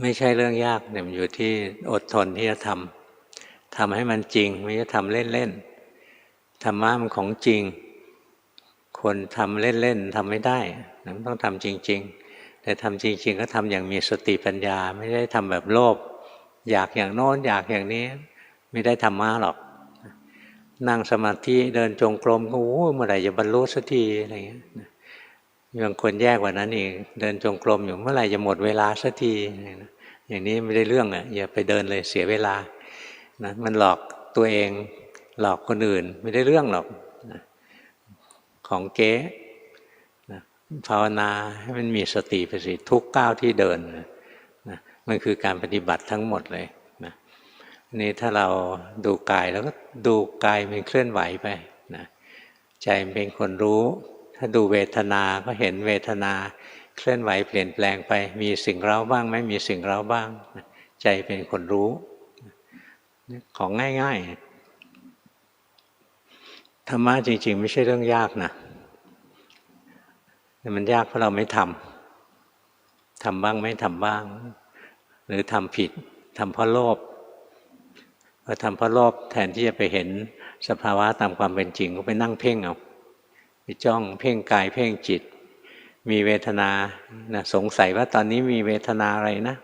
ไม่ใช่เรื่องยากแต่มันอยู่ที่อดทนที่จะทำให้มันจริงไม่ใช่ทำเล่นๆธรรมะมันของจริง คนทำเล่นๆทำไม่ได้มันต้องทำจริงๆแต่ทำจริงๆก็ทำอย่างมีสติปัญญาไม่ได้ทำแบบโลภอยากอย่างโน้นอยากอย่างนี้ไม่ได้ธรรมะหรอกนั่งสมาธิเดินจงกรมก็โอ้เมื่อไหร่จะบรรลุสักทีอะไรอย่างเงี้ยบางคนแย่กว่านั้นอีกเดินจงกรมอยู่เมื่อไหร่จะหมดเวลาสักทีอย่างนี้ไม่ได้เรื่องอ่ะอย่าไปเดินเลยเสียเวลานะมันหลอกตัวเองหลอกคนอื่นไม่ได้เรื่องหรอกนะของเก๊นะภาวนาให้มันมีสติไปสิทุกก้าวที่เดินนะมันคือการปฏิบัติทั้งหมดเลยนะนี่ถ้าเราดูกายแล้วก็ดูกายมันเคลื่อนไหวไปนะใจเป็นคนรู้ถ้าดูเวทนาก็เห็นเวทนาเคลื่อนไหวเปลี่ยนแปลงไปมีสิ่งเร้าบ้างไม่มีสิ่งเร้าบ้างใจเป็นคนรู้ของง่ายๆธรรมะจริงๆไม่ใช่เรื่องยากนะแต่มันยากเพราะเราไม่ทำบ้างไม่ทำบ้างหรือทำผิดทำเพราะโลภพอทำเพราะโลภแทนที่จะไปเห็นสภาวะตามความเป็นจริงก็ไปนั่งเพ่งเอาไปจ้องเพ่งกายเพ่งจิตมีเวทนานะสงสัยว่าตอนนี้มีเวทนาอะไรนะ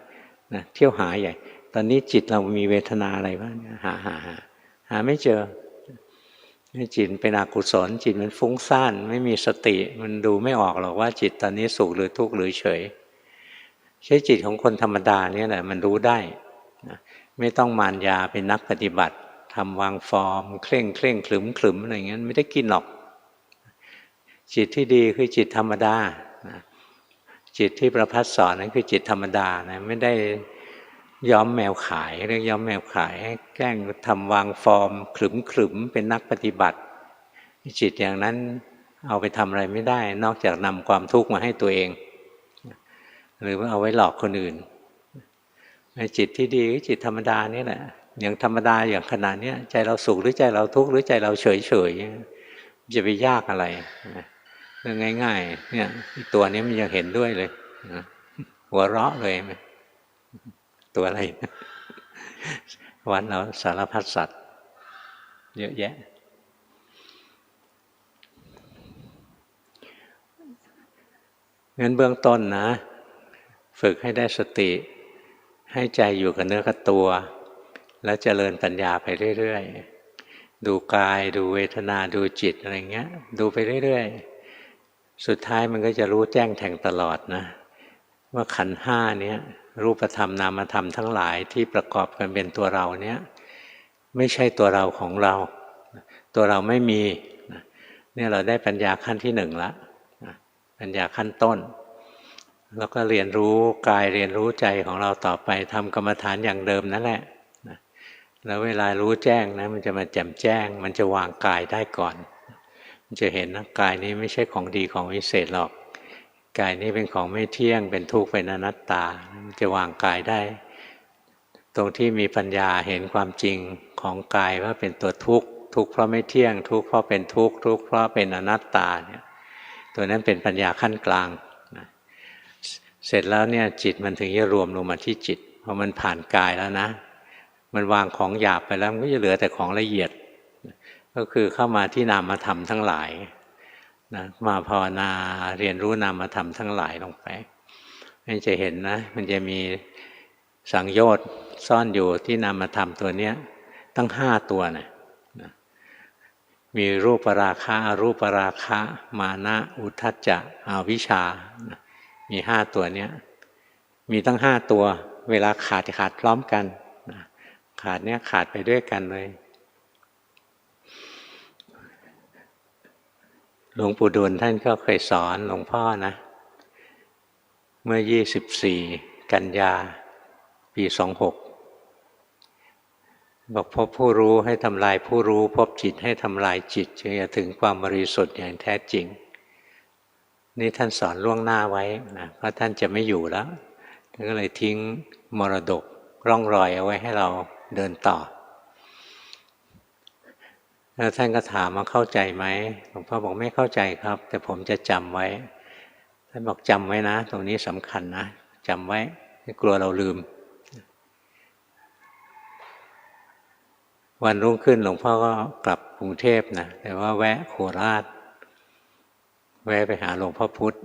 เที่ยวหาใหญ่ตอนนี้จิตเรามีเวทนาอะไรบ้างหาไม่เจอจิตเป็นอกุศลจิตมันฟุ้งซ่านไม่มีสติมันดูไม่ออกหรอกว่าจิตตอนนี้สุขหรือทุกข์หรือเฉยใช้จิตของคนธรรมดาเนี่ยแหละมันรู้ได้ไม่ต้องมารยาเป็นนักปฏิบัติทำวางฟอร์มเคร่งขลึมอะไรอย่างนั้นไม่ได้กินหรอกจิตที่ดีคือจิตธรรมดาจิตที่ประภัสสอนนั้นคือจิตธรรมดานะไม่ได้ย้อมแมวขายเรื่องย้อมแมวขายให้แกล้งทำวางฟอร์มขลึมเป็นนักปฏิบัติจิตอย่างนั้นเอาไปทำอะไรไม่ได้นอกจากนำความทุกข์มาให้ตัวเองหรือว่าเอาไว้หลอกคนอื่นจิตที่ดีคือจิตธรรมดานี่แหละอย่างธรรมดาอย่างขนาดนี้ใจเราสุขหรือใจเราทุกข์หรือใจเราเฉยจะไปยากอะไรเรื่องง่ายๆเนี่ยตัวนี้มันยังเห็นด้วยเลยหัวเราะเลยตัวอะไรวันเราสารพัดสัตว์เยอะแยะงั้นเบื้องต้นนะฝึกให้ได้สติให้ใจอยู่กับเนื้อกับตัวแล้วเจริญปัญญาไปเรื่อยๆดูกายดูเวทนาดูจิตอะไรเงี้ยดูไปเรื่อยๆสุดท้ายมันก็จะรู้แจ้งแทงตลอดนะว่าขันธ์ห้านี้รูปธรรมนามธรรมทั้งหลายที่ประกอบกันเป็นตัวเราเนี้ยไม่ใช่ตัวเราของเราตัวเราไม่มีเนี่ยเราได้ปัญญาขั้นที่หนึ่งละปัญญาขั้นต้นแล้วก็เรียนรู้กายเรียนรู้ใจของเราต่อไปทำกรรมฐานอย่างเดิมนั่นแหละแล้วเวลารู้แจ้งนะมันจะมาแจ่มแจ้งมันจะวางกายได้ก่อนมันจะเห็นนะกายนี้ไม่ใช่ของดีของวิเศษหรอกกายนี้เป็นของไม่เที่ยงเป็นทุกข์เป็นอนัตตามันจะวางกายได้ตรงที่มีปัญญาเห็นความจริงของกายว่าเป็นตัวทุกข์ทุกข์เพราะไม่เที่ยงทุกข์เพราะเป็นทุกข์ทุกข์เพราะเป็นอนัตตาเนี่ยตัวนั้นเป็นปัญญาขั้นกลางเสร็จแล้วเนี่ยจิตมันถึงจะรวมลงมาที่จิตพอมันผ่านกายแล้วนะมันวางของหยาบไปแล้วมันก็จะเหลือแต่ของละเอียดก็คือเข้ามาที่นามธรรมทั้งหลายนะมาภาวนาเรียนรู้นามธรรมทั้งหลายลงไปให้จะเห็นนะมันจะมีสังโยชน์ซ่อนอยู่ที่นามธรรมตัวเนี้ยตั้ง5ตัวนะมีรูปราคะอรูปราคะมานะอุทธัจจะอวิชชามี5ตัวเนี้ยมีตั้ง5ตัวเวลาขาดพร้อมกันขาดเนี้ยขาดไปด้วยกันเลยหลวงปู่ดูลท่านก็เคยสอนหลวงพ่อนะเมื่อ24 กันยาปี 26บอกพบผู้รู้ให้ทำลายผู้รู้พบจิตให้ทำลายจิตจึงจะถึงความบริสุทธิ์อย่างแท้จริงนี่ท่านสอนล่วงหน้าไว้นะเพราะท่านจะไม่อยู่แล้วท่านก็เลยทิ้งมรดกร่องรอยเอาไว้ให้เราเดินต่อแล้วท่านก็ถามว่าเข้าใจไหมหลวงพ่อบอกไม่เข้าใจครับแต่ผมจะจำไว้ท่านบอกจำไว้นะตรงนี้สำคัญนะจำไว้ไม่กลัวเราลืมวันรุ่งขึ้นหลวงพ่อก็กลับกรุงเทพนะแต่ว่าแวะโคราช แวะไปหาหลวงพ่อพุธ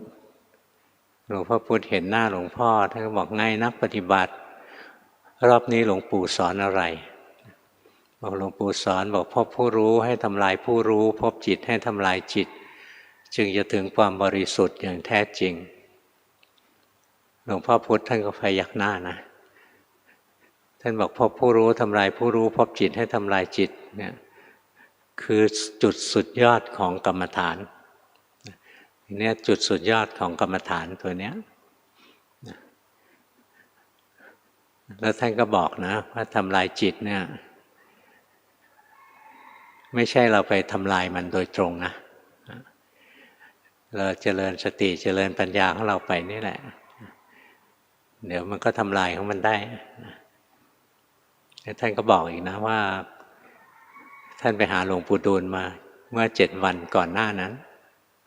หลวงพ่อพุธเห็นหน้าหลวงพ่อท่านก็บอกไงนักปฏิบัติรอบนี้หลวงปู่สอนอะไรบอกหลวงปู่สอนบอกพบผู้รู้ให้ทำลายผู้รู้พบจิตให้ทำลายจิตจึงจะถึงความบริสุทธิ์อย่างแท้จริงหลวงพ่อพุธท่านก็พยักหน้านะท่านบอกพบผู้รู้ทำลายผู้รู้พบจิตให้ทำลายจิตเนี่ยคือจุดสุดยอดของกรรมฐานเนี่ยจุดสุดยอดของกรรมฐานตัวเนี้ยแล้วท่านก็บอกนะว่าทำลายจิตเนี่ยไม่ใช่เราไปทำลายมันโดยตรงนะเราเจริญสติเจริญปัญญาของเราไปนี่แหละเดี๋ยวมันก็ทำลายของมันได้ท่านก็บอกอีกนะว่าท่านไปหาหลวงปู่ดูลมาเมื่อ7 วันก่อนหน้านั้น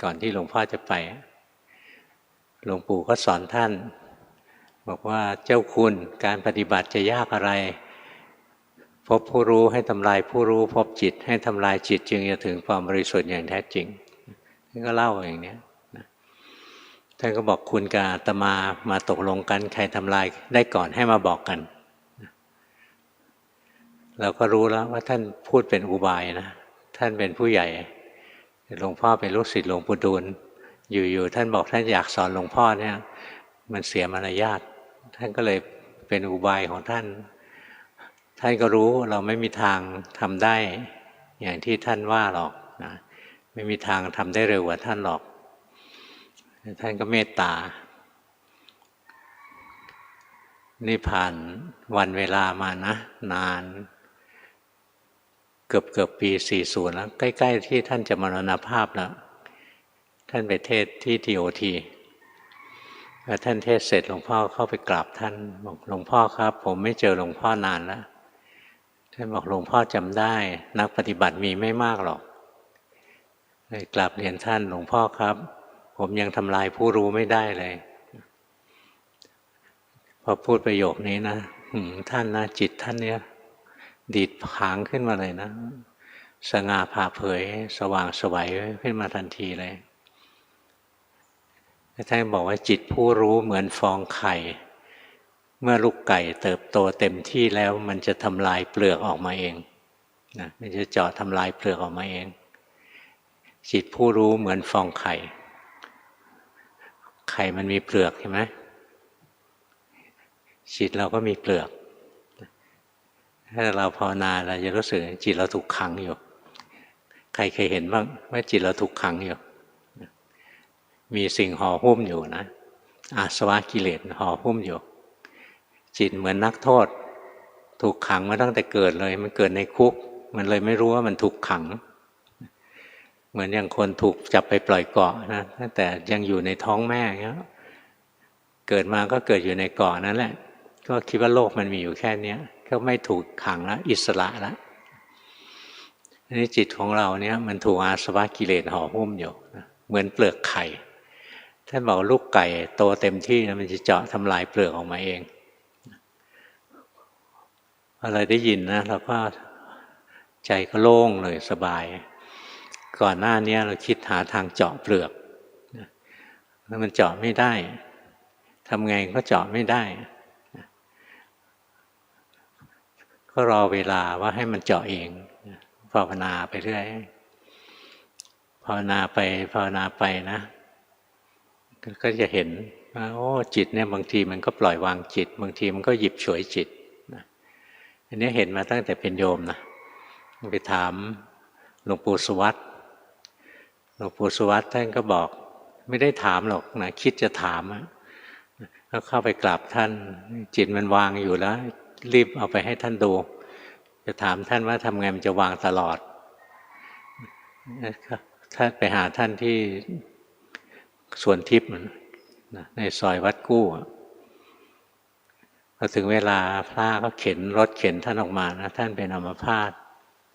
ก่อนที่หลวงพ่อจะไปหลวงปู่ก็สอนท่านบอกว่าเจ้าคุณการปฏิบัติจะยากอะไรพบผู้รู้ให้ทำลายผู้รู้พบจิตให้ทำลายจิตจึงจะถึงความบริสุทธิ์อย่างแท้จริงท่านก็เล่าอย่างนี้ท่านก็บอกคุณกับอาตมาตกลงกันใครทำลายได้ก่อนให้มาบอกกันเราก็รู้แล้วว่าท่านพูดเป็นอุบายนะท่านเป็นผู้ใหญ่หลวงพ่อเป็นลูกศิษย์หลวงปู่ดูลอยู่ท่านบอกท่านอยากสอนหลวงพ่อเนี่ยมันเสียมารยาทท่านก็เลยเป็นอุบายของท่านท่านก็รู้เราไม่มีทางทำได้อย่างที่ท่านว่าหรอกนะไม่มีทางทำได้เร็วกว่าท่านหรอกท่านก็เมตตานี่ผ่านวันเวลามานะนานเกือบปี40แล้วใกล้ๆที่ท่านจะมรณภาพแล้วท่านไปเทศที่TOTพอท่านเทศเสร็จหลวงพ่อเข้าไปกราบท่านบอกหลวงพ่อครับผมไม่เจอหลวงพ่อนานแล้วท่านบอกหลวงพ่อจำได้นักปฏิบัติมีไม่มากหรอกเลยกราบเรียนท่านหลวงพ่อครับผมยังทำลายผู้รู้ไม่ได้เลยพอพูดประโยคนี้นะท่านนะจิตท่านเนี่ยดีดผางขึ้นมาเลยนะสง่าผ่าเผยสว่างไสวขึ้นมาทันทีเลยท่านบอกว่าจิตผู้รู้เหมือนฟองไข่เมื่อลูกไก่เติบโตเต็มที่แล้วมันจะทำลายเปลือกออกมาเองนะมันจะเจาะทำลายเปลือกออกมาเองจิตผู้รู้เหมือนฟองไข่ไข่มันมีเปลือกใช่ไหมจิตเราก็มีเปลือกถ้าเราภาวนาเราจะรู้สึกจิตเราถูกขังอยู่ใครเคยเห็นบ้างว่าจิตเราถูกขังอยู่มีสิ่งห่อหุ้มอยู่นะอาสวะกิเลสห่อหุ้มอยู่จิตเหมือนนักโทษถูกขังมาตั้งแต่เกิดเลยมันเกิดในคุกมันเลยไม่รู้ว่ามันถูกขังเหมือนอย่างคนถูกจับไปปล่อยเกาะนะตั้งแต่ยังอยู่ในท้องแม่เงี้ยเกิดมาก็เกิดอยู่ในเกาะนั่นแหละก็คิดว่าโลกมันมีอยู่แค่นี้ก็ไม่ถูกขังแล้วอิสระแล้วนี่จิตของเราเนี่ยมันถูกอาสวะกิเลสห่อหุ้มอยู่เหมือนเปลือกไข่ท่านบอกลูกไก่โตเต็มที่นะมันจะเจาะทำลายเปลือกออกมาเองอะไรได้ยินนะเราก็ใจก็โล่งเลยสบายก่อนหน้านี้เราคิดหาทางเจาะเปลือกแล้วมันเจาะไม่ได้ทำไงก็เจาะไม่ได้ก็รอเวลาว่าให้มันเจาะเองภาวนาไปเรื่อยภาวนาไปนะก็จะเห็นว่าโอ้จิตเนี่ยบางทีมันก็ปล่อยวางจิตบางทีมันก็หยิบฉวยจิตนะอันนี้เห็นมาตั้งแต่เป็นโยมนะไปถามหลวงปู่สุวัตหลวงปู่สุวัตท่านก็บอกไม่ได้ถามหรอกนะคิดจะถามแล้วเข้าไปกราบท่านจิตมันวางอยู่แล้วรีบเอาไปให้ท่านดูจะถามท่านว่าทำไงมันจะวางตลอดท่านไปหาท่านที่สวนทิพย์ในซอยวัดกู้พอถึงเวลาพระก็เข็นรถเข็นท่านออกมานะท่านเป็นอัมพาต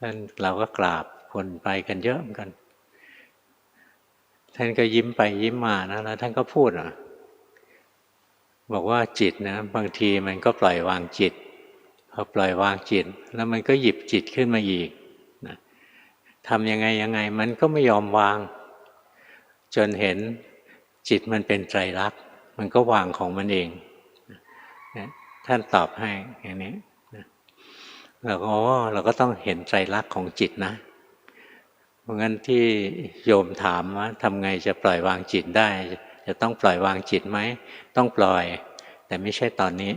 ท่านเราก็กราบคนไปกันเยอะเหมือนกันท่านก็ยิ้มไปยิ้มมานะแล้วท่านก็พูดบอกว่าจิตนะบางทีมันก็ปล่อยวางจิตพอปล่อยวางจิตแล้วมันก็หยิบจิตขึ้นมาอีกนะทำยังไงมันก็ไม่ยอมวาง จนเห็นจิตมันเป็นไตรลักษณ์มันก็วางของมันเองท่านตอบให้อย่างนี้เราก็ต้องเห็นไตรลักษณ์ของจิตนะเพราะงั้นที่โยมถามว่าทำไงจะปล่อยวางจิตได้จะต้องปล่อยวางจิตไหมต้องปล่อยแต่ไม่ใช่ตอนนี้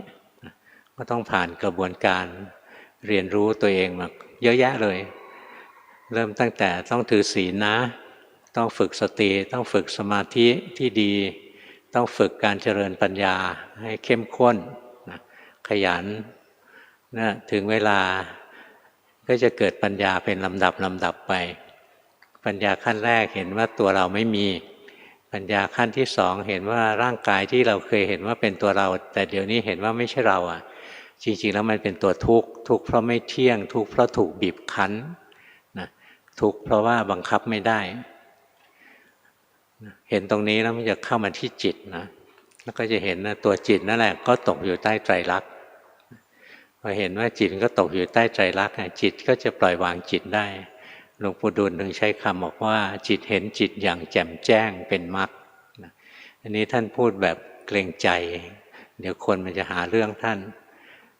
ก็ต้องผ่านกระบวนการเรียนรู้ตัวเองมาเยอะแยะเลยเริ่มตั้งแต่ต้องถือศีลนะต้องฝึกสติต้องฝึกสมาธิที่ดีต้องฝึกการเจริญปัญญาให้เข้มข้นนะขยันนะถึงเวลาก็จะเกิดปัญญาเป็นลำดับไปปัญญาขั้นแรกเห็นว่าตัวเราไม่มีปัญญาขั้นที่สองเห็นว่าร่างกายที่เราเคยเห็นว่าเป็นตัวเราแต่เดี๋ยวนี้เห็นว่าไม่ใช่เราอ่ะจริงๆแล้วมันเป็นตัวทุกข์ทุกข์เพราะไม่เที่ยงทุกข์เพราะถูกบีบคั้นนะทุกข์เพราะว่าบังคับไม่ได้เห็นตรงนี้แล้วมันจะเข้ามาที่จิตนะแล้วก็จะเห็นนะตัวจิตนั่นแหละก็ตกอยู่ใต้ไตรลักษณ์พอเห็นว่าจิตก็ตกอยู่ใต้ไตรลักษณ์จิตก็จะปล่อยวางจิตได้หลวงปู่ดูลย์ถึงใช้คำบอกว่าจิตเห็นจิตอย่างแจ่มแจ้งเป็นมรรคอันนี้ท่านพูดแบบเกรงใจเดี๋ยวคนมันจะหาเรื่องท่าน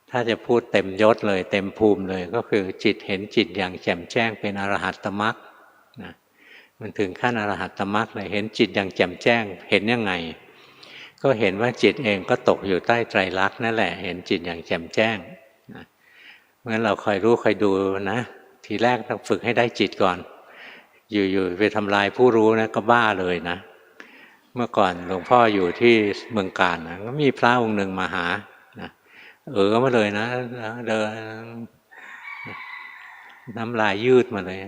ถ้าจะพูดเต็มยศเลยเต็มภูมิเลยก็คือจิตเห็นจิตอย่างแจ่มแจ้งเป็นอรหัตตมรรคนะมันถึงขั้นอรหัตตมรรคเลยเห็นจิตอย่างแจ่มแจ้งเห็นยังไงก็เห็นว่าจิตเองก็ตกอยู่ใต้ไตรลักษณ์นั่นแหละเห็นจิตอย่างแจ่มแจ้งนะเพราะฉะนั้นเราคอยรู้คอยดูนะทีแรกต้องฝึกให้ได้จิตก่อนอยู่ๆไปทำลายผู้รู้นะก็บ้าเลยนะเมื่อก่อนหลวงพ่ออยู่ที่เมืองกาญนะก็มีพระองค์หนึ่งมาหานะมาเลยนะเดินน้ำลายยืดมาเลย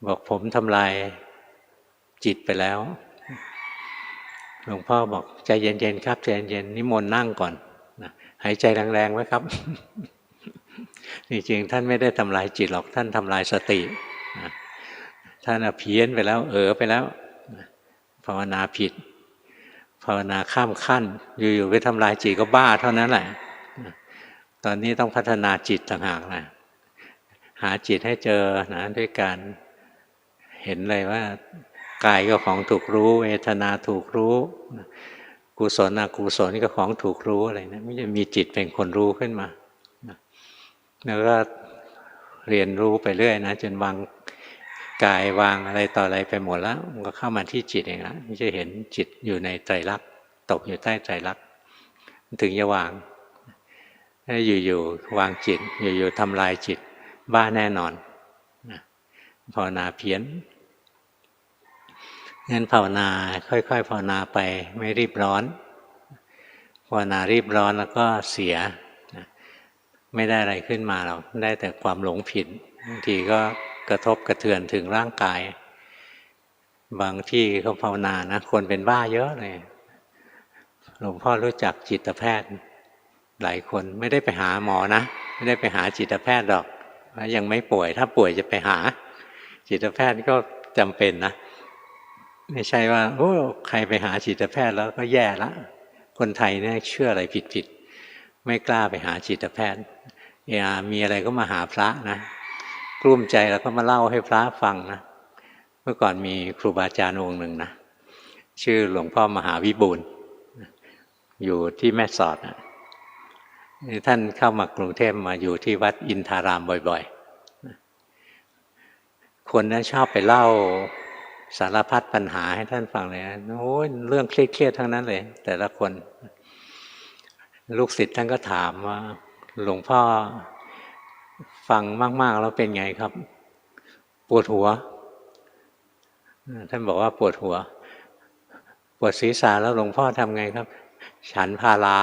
บอกผมทำลายจิตไปแล้วหลวงพ่อบอกใจเย็นๆครับใจเย็นๆนิมนต์นั่งก่อนนะหายใจแรงๆไว้ครับจริงๆท่านไม่ได้ทำลายจิตหรอกท่านทำลายสตินะท่านเพี้ยนไปแล้วไปแล้วภาวนาผิดภาวนาข้ามขั้นอยู่ๆไปทำลายจิตก็บ้าเท่านั้นแหละตอนนี้ต้องพัฒนาจิตต่างหากนะหาจิตให้เจอนะด้วยการเห็นเลยว่ากายก็ของถูกรู้เวทนาถูกรู้กุศลอกุศลก็ของถูกรู้อะไรนะไม่ใช่มีจิตเป็นคนรู้ขึ้นมาแล้วก็เรียนรู้ไปเรื่อยนะจนวางกายวางอะไรต่ออะไรไปหมดแล้วมันก็เข้ามาที่จิตเองแล้วไม่ใช่เห็นจิตอยู่ในไตรลักษณ์ตกอยู่ใต้ไตรลักษณ์ถึงจะวางถ้าอยู่ๆวางจิตอยู่ๆทำลายจิตบ้าแน่นอนภาวนาเพี้ยนงั้นภาวนาค่อยๆภาวนาไปไม่รีบร้อนภาวนารีบร้อนแล้วก็เสียไม่ได้อะไรขึ้นมาหรอกได้แต่ความหลงผิดบางทีก็กระทบกระเทือนถึงร่างกายบางที่เขาภาวนานะคนเป็นบ้าเยอะเลยหลวงพ่อรู้จักจิตแพทย์หลายคนไม่ได้ไปหาหมอนะไม่ได้ไปหาจิตแพทย์หรอกยังไม่ป่วยถ้าป่วยจะไปหาจิตแพทย์ก็จำเป็นนะไม่ใช่ว่าโอ้ใครไปหาจิตแพทย์แล้วก็แย่ละคนไทยเนี่ยเชื่ออะไรผิดไม่กล้าไปหาจิตแพทย์มีอะไรก็มาหาพระนะกลุ้มใจแล้วก็มาเล่าให้พระฟังนะเมื่อก่อนมีครูบาอาจารย์องค์หนึ่งนะชื่อหลวงพ่อมหาวิบูลย์อยู่ที่แม่สอดนะท่านเข้ามากรุงเทพมาอยู่ที่วัดอินทารามบ่อยๆคนนั้นชอบไปเล่าสารพัดปัญหาให้ท่านฟังเลยนะโอ้ยเรื่องเครียดๆทั้งนั้นเลยแต่ละคนลูกศิษย์ท่านก็ถามว่าหลวงพ่อฟังมากๆแล้วเป็นไงครับปวดหัวท่านบอกว่าปวดหัวปวดศีรษะแล้วหลวงพ่อทำไงครับฉันพารา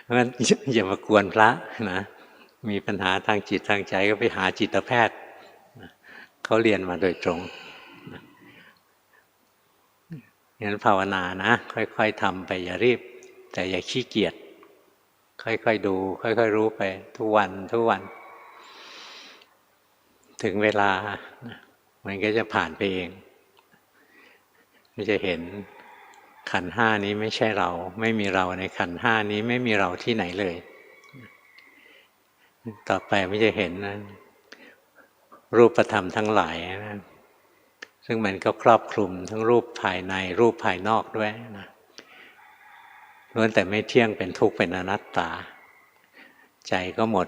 เพราะฉะนั้นอย่ามากวนพระนะมีปัญหาทางจิตทางใจก็ไปหาจิตแพทย์เขาเรียนมาโดยตรงงั้นภาวนานะค่อยๆทำไปอย่ารีบแต่อย่าขี้เกียจค่อยๆดูค่อยๆรู้ไปทุกวันถึงเวลามันก็จะผ่านไปเองมันจะเห็นขันธ์ห้านี้ไม่ใช่เราไม่มีเราในขันธ์ห้านี้ไม่มีเราที่ไหนเลยต่อไปมันจะเห็นนะ รูปธรรมทั้งหลายนะซึ่งมันก็ครอบคลุมทั้งรูปภายในรูปภายนอกด้วยนะล้วนแต่ไม่เที่ยงเป็นทุกข์เป็นอนัตตาใจก็หมด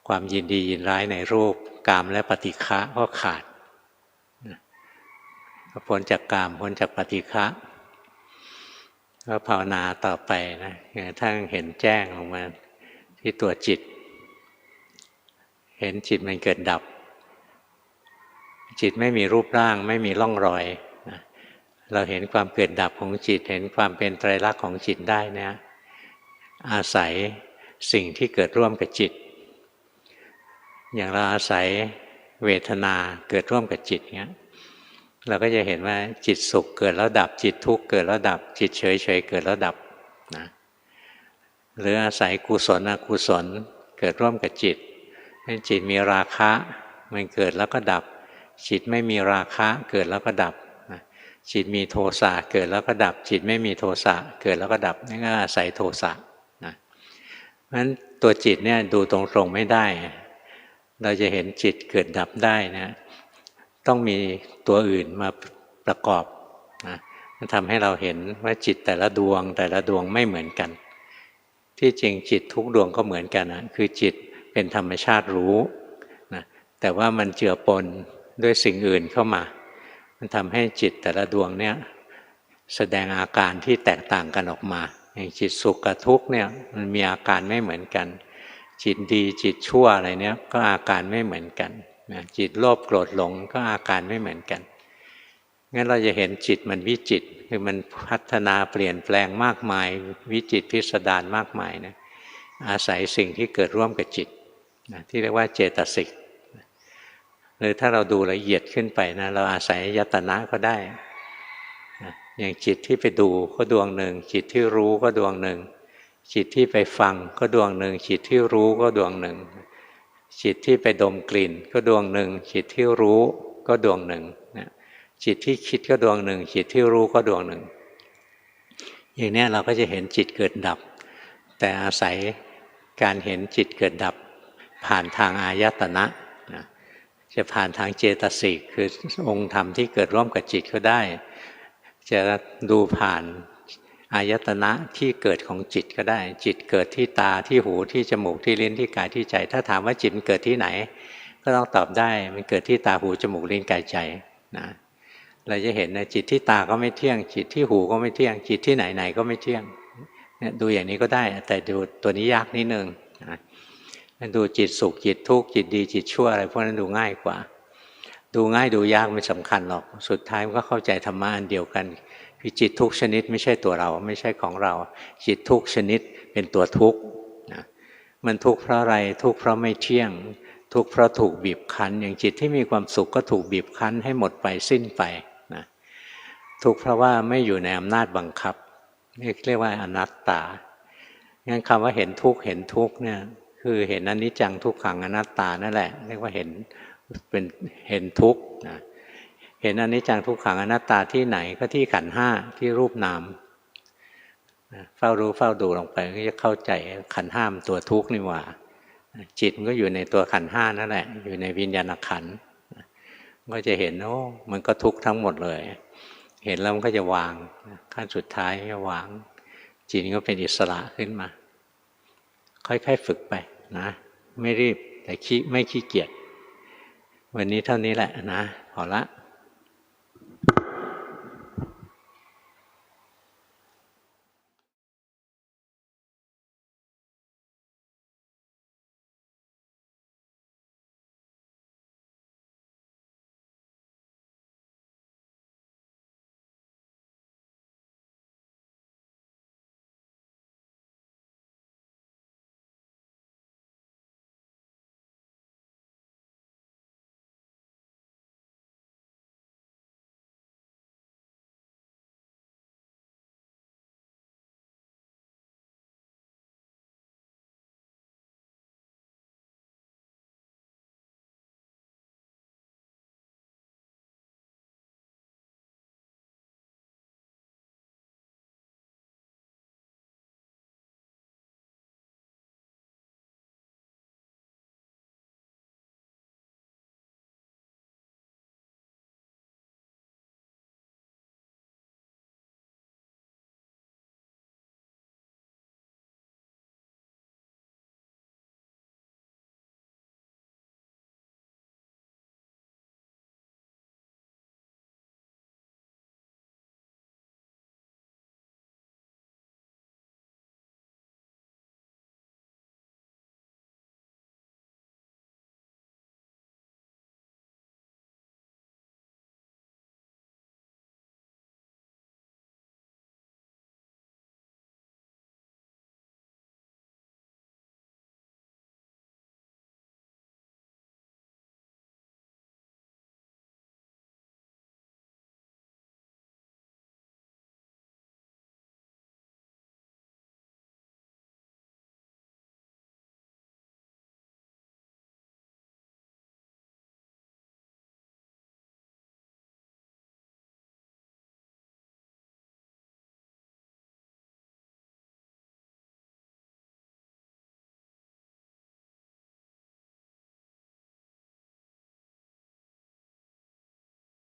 ความยินดียินร้ายในรูปกามและปฏิฆะก็ขาดก็พ้นจากกามพ้นจากปฏิฆะก็ภาวนาต่อไปนะจนกระทั่งเห็นแจ้งออกมาที่ตัวจิตเห็นจิตมันเกิดดับจิตไม่มีรูปร่างไม่มีร่องรอยนะเราเห็นความเกิดดับของจิตเห็นความเป็นไตรลักษณ์ของจิตได้เนี่ยอาศัยสิ่งที่เกิดร่วมกับจิตอย่างเราอาศัยเวทนาเกิดร่วมกับจิตเงี้ยเราก็จะเห็นว่าจิตสุขเกิดแล้วดับจิตทุกข์เกิดแล้วดับจิตเฉยๆเกิดแล้วดับนะหรืออาศัยกุศลอกุศลเกิดร่วมกับจิตจิตมีราคะมันเกิดแล้วก็ดับจิตไม่มีราคะเกิดแล้วก็ดับจิตมีโทสะเกิดแล้วก็ดับจิตไม่มีโทสะเกิดแล้วก็ดับนี่ก็อาศัยโทสะนะเพราะฉะนั้นตัวจิตเนี่ยดูตรงๆไม่ได้เราจะเห็นจิตเกิดดับได้นะต้องมีตัวอื่นมาประกอบนะมันทำให้เราเห็นว่าจิตแต่ละดวงไม่เหมือนกันที่จริงจิตทุกดวงก็เหมือนกันนะคือจิตเป็นธรรมชาติรู้นะแต่ว่ามันเจือปนด้วยสิ่งอื่นเข้ามามันทำให้จิตแต่ละดวงเนี่ยแสดงอาการที่แตกต่างกันออกมาอย่างจิตสุขกับทุกข์เนี่ยมันมีอาการไม่เหมือนกันจิตดีจิตชั่วอะไรเนี่ยก็อาการไม่เหมือนกันนะจิตโลภโกรธหลงก็อาการไม่เหมือนกันงั้นเราจะเห็นจิตมันวิจิตรคือมันพัฒนาเปลี่ยนแปลงมากมายวิจิตรพิสดารมากมายนะอาศัยสิ่งที่เกิดร่วมกับจิตนะที่เรียกว่าเจตสิกหรือถ้าเราดูละเอียดขึ้นไปนะเราอาศัยยตนะก็ได้นะอย่างจิตที่ไปดูก็ดวงหนึ่งจิตที่รู้ก็ดวงหนึ่งจิตที่ไปฟังก็ดวงหนึ่งจิตที่รู้ก็ดวงหนึ่งจิตที่ไปดมกลิ่นก็ดวงหนึ่งจิตที่รู้ก็ดวงหนึ่งนะจิตที่คิดก็ดวงหนึ่งจิตที่รู้ก็ดวงหนึ่งอย่างนี้เราก็จะเห็นจิตเกิดดับแต่อาศัยการเห็นจิตเกิดดับผ่านทางอายตนะนะจะผ่านทางเจตสิกคือองค์ธรรมที่เกิดร่วมกับจิตก็ได้จะดูผ่านอายตนะที่เกิดของจิตก็ได้จิตเกิดที่ตาที่หูที่จมูกที่ลิ้นที่กายที่ใจถ้าถามว่าจิตมันเกิดที่ไหนก็ต้องตอบได้มันเกิดที่ตาหูจมูกลิ้นกายใจนะเราจะเห็นนะจิตที่ตาก็ไม่เที่ยงจิตที่หูก็ไม่เที่ยงจิตที่ไหนๆก็ไม่เที่ยงเนี่ยดูอย่างนี้ก็ได้แต่ดูตัวนี้ยากนิดนึงนะดูจิตสุขจิตทุกข์จิตดีจิตชั่วอะไรพวกนั้นดูง่ายกว่าดูง่ายดูยากไม่สำคัญหรอกสุดท้ายมันก็เข้าใจธรรมะอันเดียวกันคือจิตทุกชนิดไม่ใช่ตัวเราไม่ใช่ของเราจิตทุกชนิดเป็นตัวทุกข์นะมันทุกข์เพราะอะไรทุกข์เพราะไม่เที่ยงทุกข์เพราะถูกบีบคั้นอย่างจิตที่มีความสุขก็ถูกบีบคั้นให้หมดไปสิ้นไปนะทุกข์เพราะว่าไม่อยู่ในอำนาจบังคับนี่เรียกว่าอนัตตางั้นคำว่าเห็นทุกข์เห็นทุกข์เนี่ยคือเห็นอนิจจังทุกขังอนัตตานั่นแหละเรียกว่าเห็นทุกข์นะเห็นอนิจจังทุกขังอนัตตาที่ไหนก็ที่ขันธ์ห้าที่รูปนามเฝ้ารู้เฝ้าดูลงไปก็จะเข้าใจขันธ์ห้ามตัวทุกข์นี่หว่าจิตมันก็อยู่ในตัวขันธ์ห้านั่นแหละอยู่ในวิญญาณขันธ์ก็จะเห็นโอ้มันก็ทุกข์ทั้งหมดเลยเห็นแล้วมันก็จะวางขั้นสุดท้ายก็วางจิตก็เป็นอิสระขึ้นมาค่อยๆฝึกไปนะไม่รีบแต่ไม่ขี้เกียจวันนี้เท่านี้แหละนะพอละ